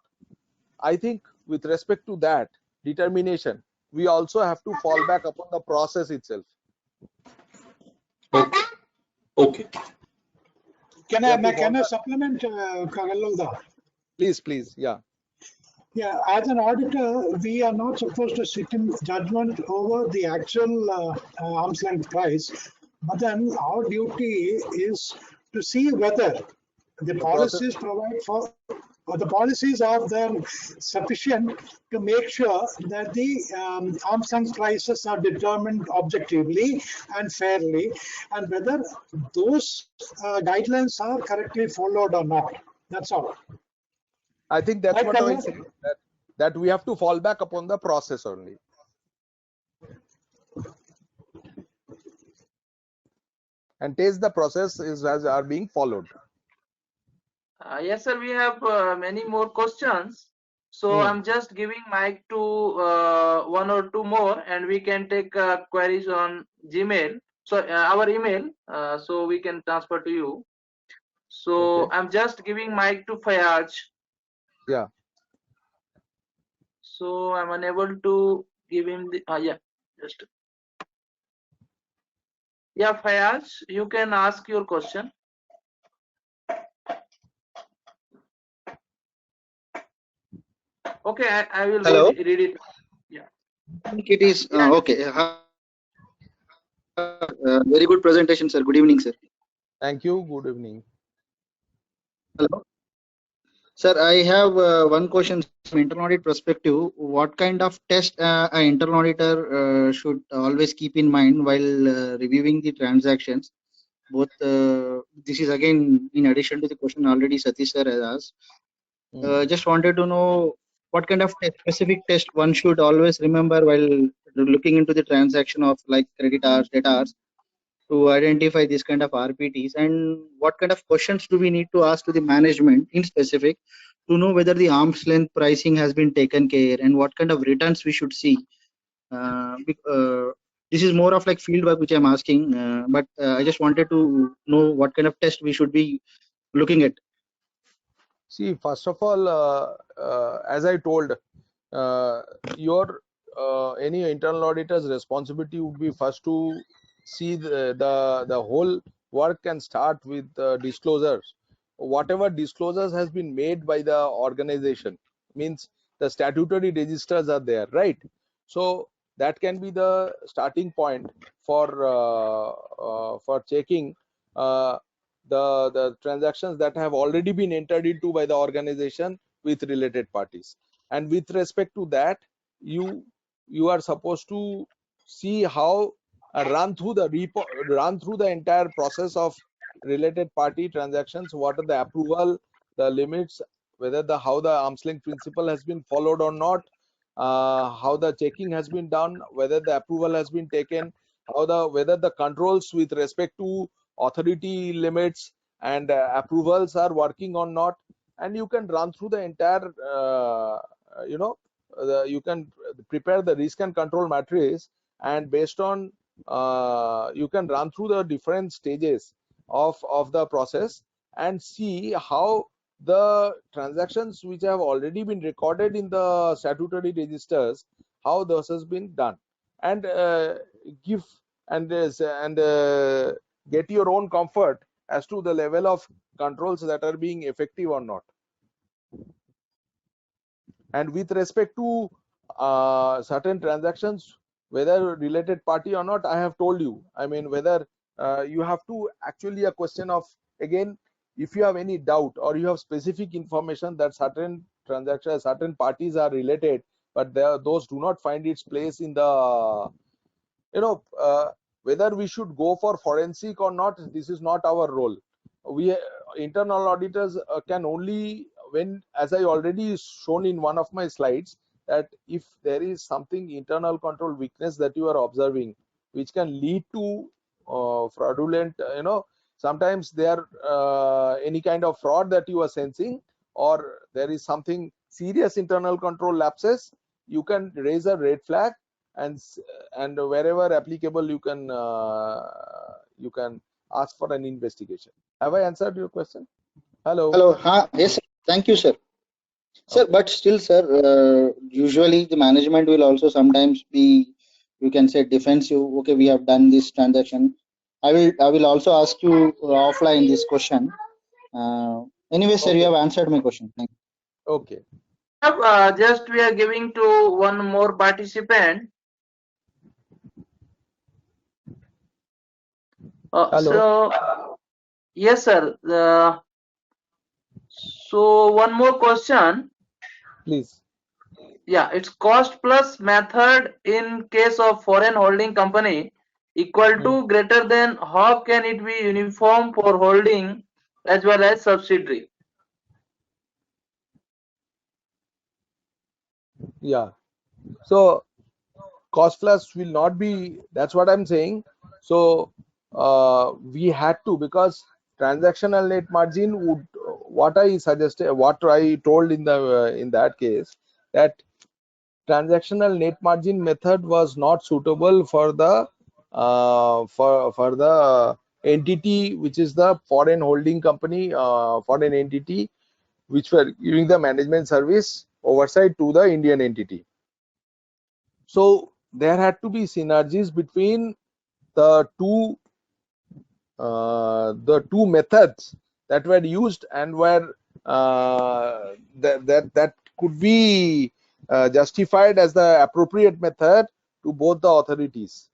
I think with respect to that determination, we also have to fall back upon the process itself. Okay. Okay. Can We have to I follow. supplement, Kagalolda? Please, yeah. Yeah, as an auditor, we are not supposed to sit in judgment over the actual arm's length price, but then our duty is to see whether the Process. policies provide for, or the policies are then sufficient to make sure that the arm's length prices are determined objectively and fairly, and whether those guidelines are correctly followed or not. That's all. I think that's Right, what I Kagal? said, that we have to fall back upon the process only. And taste the process is as are being followed. Yes, sir. We have many more questions. So I'm just giving mic to one or two more, and we can take queries on Gmail. So our email, so we can transfer to you. So Okay. I'm just giving mic to Fayaj. Yeah. So I'm unable to give him the. Yeah, just. Yeah, Fayaj, you can ask your question. Okay, I will Hello. read it. Yeah. I think it is Yeah. okay. Very good presentation, sir. Good evening, sir. Thank you. Good evening. Hello, sir. I have one question from internal audit perspective. What kind of test an internal auditor should always keep in mind while reviewing the transactions? Both this is again in addition to the question already Satish sir has asked. Just wanted to know what kind of specific test one should always remember while looking into the transaction of like credit hours, debt hours, to identify this kind of RPTs, and what kind of questions do we need to ask to the management in specific to know whether the arm's length pricing has been taken care, and what kind of returns we should see. This is more of like field work which I'm asking, but I just wanted to know what kind of test we should be looking at. See, first of all, as I told, your any internal auditor's responsibility would be first to see the whole work and start with disclosures. Whatever disclosures has been made by the organization, means the statutory registers are there, right? So that can be the starting point for checking the transactions that have already been entered into by the organization with related parties. And with respect to that, you are supposed to see how run through the entire process of related party transactions. What are the approval, the limits, whether how the arm's length principle has been followed or not, how the checking has been done, whether the approval has been taken, whether the controls with respect to authority limits and approvals are working or not. And you can run through the entire you can prepare the risk and control matrix, and based on you can run through the different stages of the process and see how the transactions which have already been recorded in the statutory registers, how those has been done, and give and get your own comfort as to the level of controls that are being effective or not. And with respect to certain transactions, whether related party or not, I have told you. I mean, whether you have to actually a question of, again, if you have any doubt or you have specific information that certain transactions, certain parties are related, but those do not find its place in the, whether we should go for forensic or not, this is not our role. We internal auditors can only, when, as I already shown in one of my slides, that if there is something internal control weakness that you are observing, which can lead to fraudulent, sometimes there any kind of fraud that you are sensing, or there is something serious internal control lapses, you can raise a red flag, and wherever applicable you can ask for an investigation. Have I answered your question? Hello. Yes, sir. Thank you, sir. Sir, but still, sir, usually the management will also sometimes be, you can say, defensive. Okay, we have done this transaction. I will also ask you offline this question. Anyway, sir, Okay. you have answered my question. Thank you. Okay. Just we are giving to one more participant. Hello. So, yes, sir. So one more question. Please. Yeah, it's cost plus method in case of foreign holding company equal to greater than, how can it be uniform for holding as well as subsidiary? Yeah. So cost plus will not be, that's what I'm saying. So we had to, because transactional net margin would, what I suggested, what I told in the in that case, that transactional net margin method was not suitable for the for the entity which is the foreign holding company, foreign entity which were giving the management service oversight to the Indian entity. So there had to be synergies between the two methods that were used and were that could be justified as the appropriate method to both the authorities,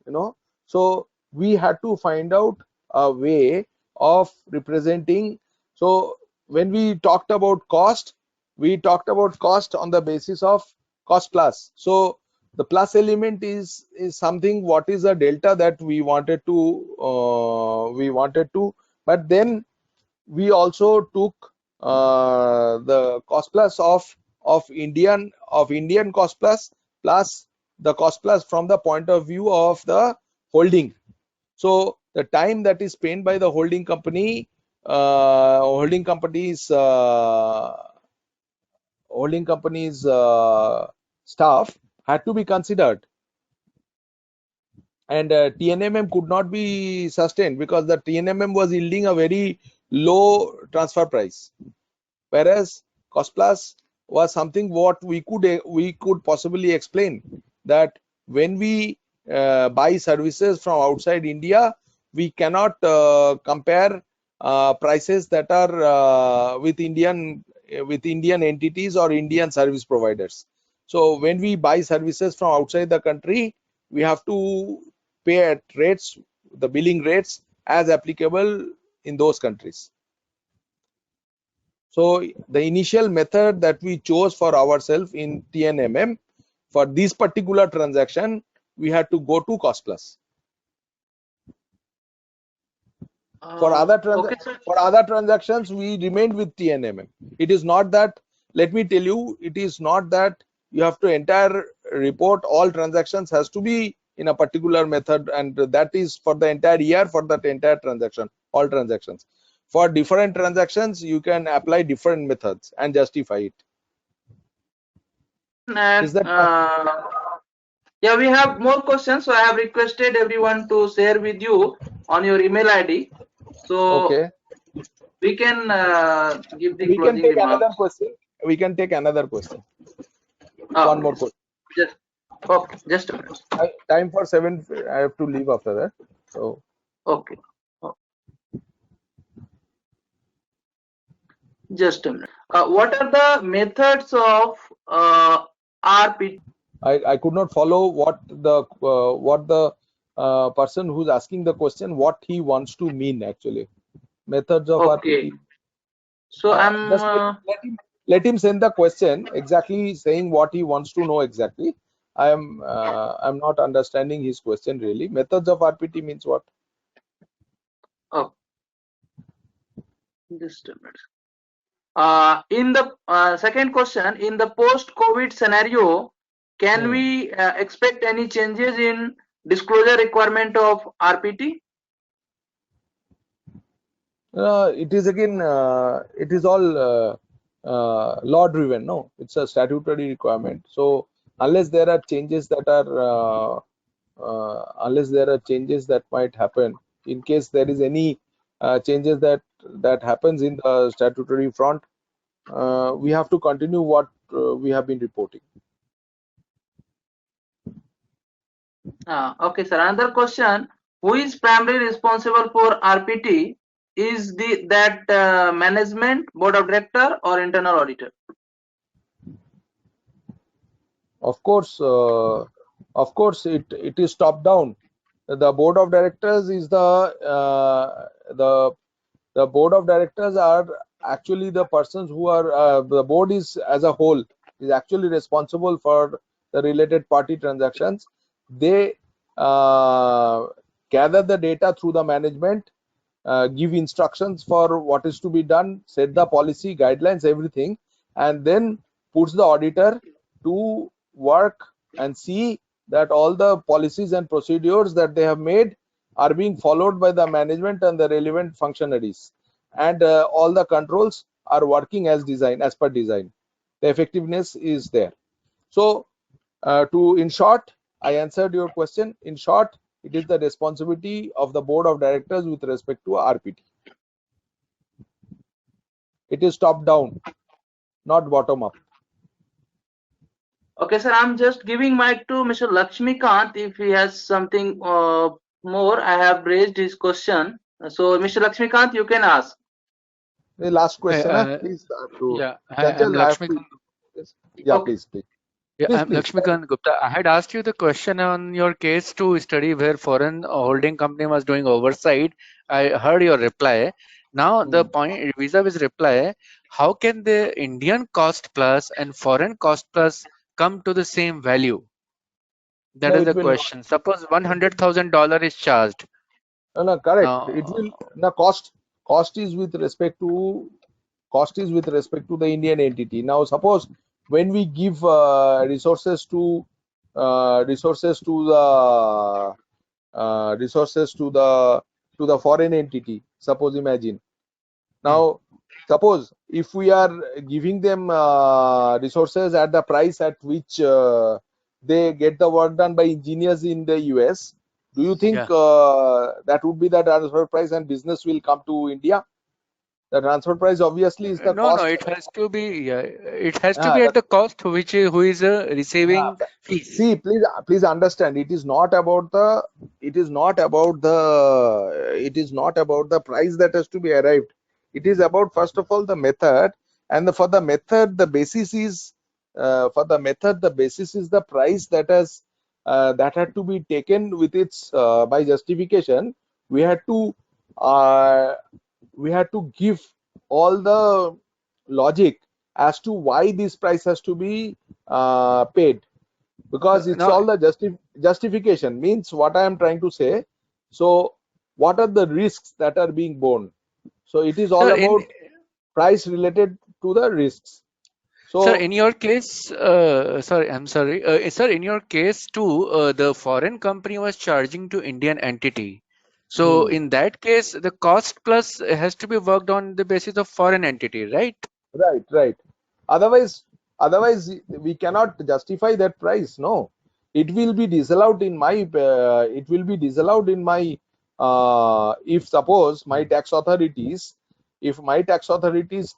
so we had to find out a way of representing. So when we talked about cost, we talked about cost on the basis of cost plus. So the plus element is something, what is the delta that we wanted to, but then we also took the cost plus of Indian cost plus the cost plus from the point of view of the holding. So the time that is spent by the holding company's staff had to be considered, and TNMM could not be sustained because the TNMM was yielding a very low transfer price, whereas cost plus was something what we could possibly explain, that when we buy services from outside India, we cannot compare prices that are with Indian entities or Indian service providers. So when we buy services from outside the country, we have to pay at rates, the billing rates as applicable in those countries. So the initial method that we chose for ourselves in TNMM for this particular transaction, we had to go to cost plus. For other transactions, we remained with TNMM. It is not that, let me tell you, it is not that you have to entire report all transactions has to be in a particular method, and that is for the entire year, for that entire transaction, all transactions. For different transactions, you can apply different methods and justify it. And, is that yeah, we have more questions, so I have requested everyone to share with you on your email ID. So okay? we can give the We can closing take remarks. another question. We can take another question. Oh, One more question. Just a minute. Time for 7. I have to leave after that. So Okay. Just a minute. What are the methods of RPT? I could not follow what the person who's asking the question, what he wants to mean actually. Methods of Okay. RPT. So Just let him send the question exactly saying what he wants to know exactly. I'm not understanding his question really. Methods of RPT means what? oh, just a minute. In the second question, in the post-COVID scenario, can we expect any changes in disclosure requirement of RPT? It is again, it is all law driven. No, it's a statutory requirement. So unless there are changes that are might happen, in case there is any changes that happens in the statutory front, we have to continue what we have been reporting. Okay, sir. Another question: who is primarily responsible for RPT? Is that management, board of director, or internal auditor? Of course, it is top down. The board of directors is the board of directors are actually the persons who are the board is as a whole is actually responsible for the related party transactions. They gather the data through the management, give instructions for what is to be done, set the policy guidelines, everything, and then puts the auditor to work and see that all the policies and procedures that they have made are being followed by the management and the relevant functionaries, and all the controls are working as per design. The effectiveness is there. So in short, I answered your question. In short, it is the responsibility of the board of directors with respect to RPT. It is top down, not bottom up. Okay, sir. I'm just giving mic to Mr. Lakshmikant if he has something more. I have raised his question. So, Mr. Lakshmikant, you can ask. The last question, please. Yeah, hi, I'm Lakshmikant. Yeah, Okay. please. Yeah, Please, I'm please. Lakshmikant Gupta. I had asked you the question on your case to study where foreign holding company was doing oversight. I heard your reply. Now the point vis-a-vis reply, how can the Indian cost plus and foreign cost plus come to the same value? That No, is it the will not. question. Suppose $100,000 is charged. No, correct. Now, It will. The cost is with respect to the Indian entity. Now, suppose when we give resources to the foreign entity, suppose imagine. Now, suppose if we are giving them resources at the price at which they get the work done by engineers in the US, do you think that would be the transfer price and business will come to India? The transfer price obviously is the no, cost. it has to be. It has to be at the cost which who is receiving fees. See, please understand. It is not about the price that has to be arrived. It is about, first of all, the method, and for the method the basis is the price that had to be taken with its by justification. We had to give all the logic as to why this price has to be paid, because it's No. all the justification. Means what I am trying to say. So what are the risks that are being borne? So it is all Sir, about price related to the risks. So sir, in your case, sorry, I'm sorry, sir, in your case too, the foreign company was charging to Indian entity. So in that case, the cost plus has to be worked on the basis of foreign entity, right? right. Otherwise we cannot justify that price. No, it will be disallowed in my if suppose my tax authorities,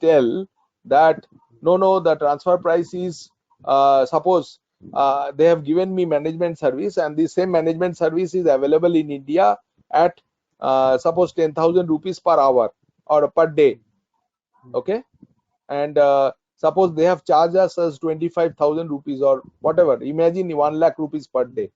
tell that no, the transfer price is suppose they have given me management service, and the same management service is available in India at suppose 10,000 rupees per hour or per day. Okay, and suppose they have charged us as 25,000 rupees or whatever. Imagine 1 lakh rupees per day.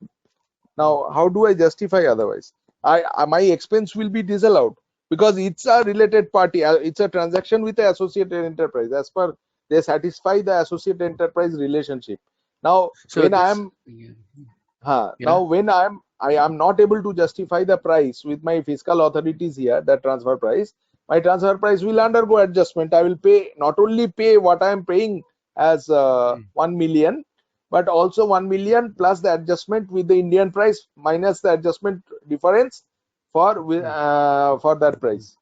Now, how do I justify otherwise? My expense will be disallowed because it's a related party. It's a transaction with the associated enterprise. As per they satisfy the associated enterprise relationship. Now, So when this, I am yeah. now when I am not able to justify the price with my fiscal authorities here, the transfer price, my transfer price will undergo adjustment. I will pay not only pay what I am paying as 1 million, but also 1 million plus the adjustment with the Indian price minus the adjustment difference for that price.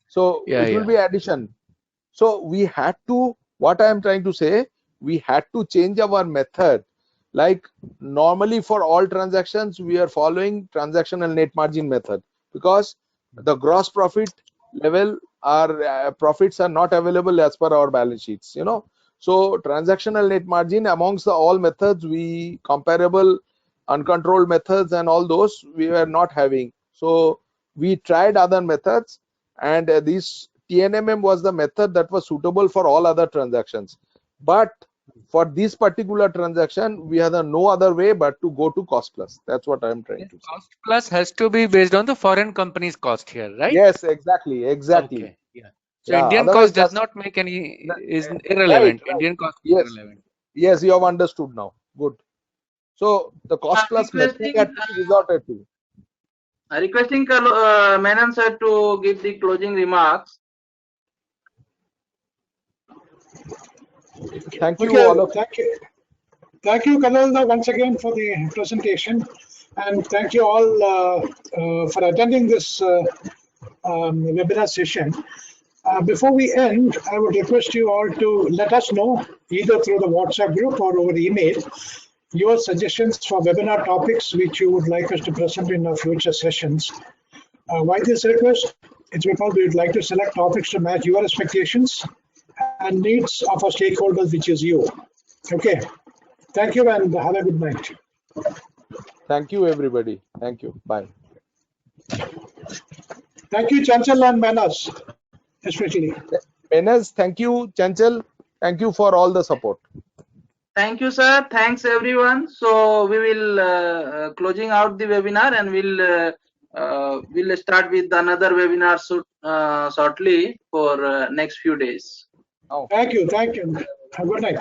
So Yeah, it will yeah. be addition. So we had to, what I am trying to say, we had to change our method. Like normally for all transactions, we are following transactional net margin method because the gross profit level our profits are not available as per our balance sheets, you know. So transactional net margin amongst the all methods, we comparable uncontrolled methods and all those we were not having. So we tried other methods, and this TNMM was the method that was suitable for all other transactions. But for this particular transaction, we had no other way but to go to cost plus. That's what I'm trying to say. Cost plus has to be based on the foreign company's cost here, right? Yes, exactly. Okay. Yeah. So Yeah, Indian otherwise cost does that's not make any, is right, irrelevant. right. Indian cost is Yes, irrelevant. yes, you have understood now. Good. So the cost plus method had to be resorted to. Requesting Menon sir to give the closing remarks. Thank you, Okay, all of thank you, Kanal, once again for the presentation, and thank you all for attending this webinar session. Before we end, I would request you all to let us know, either through the WhatsApp group or over email, your suggestions for webinar topics which you would like us to present in our future sessions. Why this request? It's because we would like to select topics to match your expectations and needs of our stakeholders, which is you. Okay. Thank you and have a good night. Thank you, everybody. Thank you. Bye. Thank you, Chanchal and Manas, especially. Menas, thank you. Chanchal, thank you for all the support. Thank you, sir. Thanks, everyone. So we will closing out the webinar, and we'll start with another webinar shortly for next few days. Oh. Thank you. Thank you. Have a good night.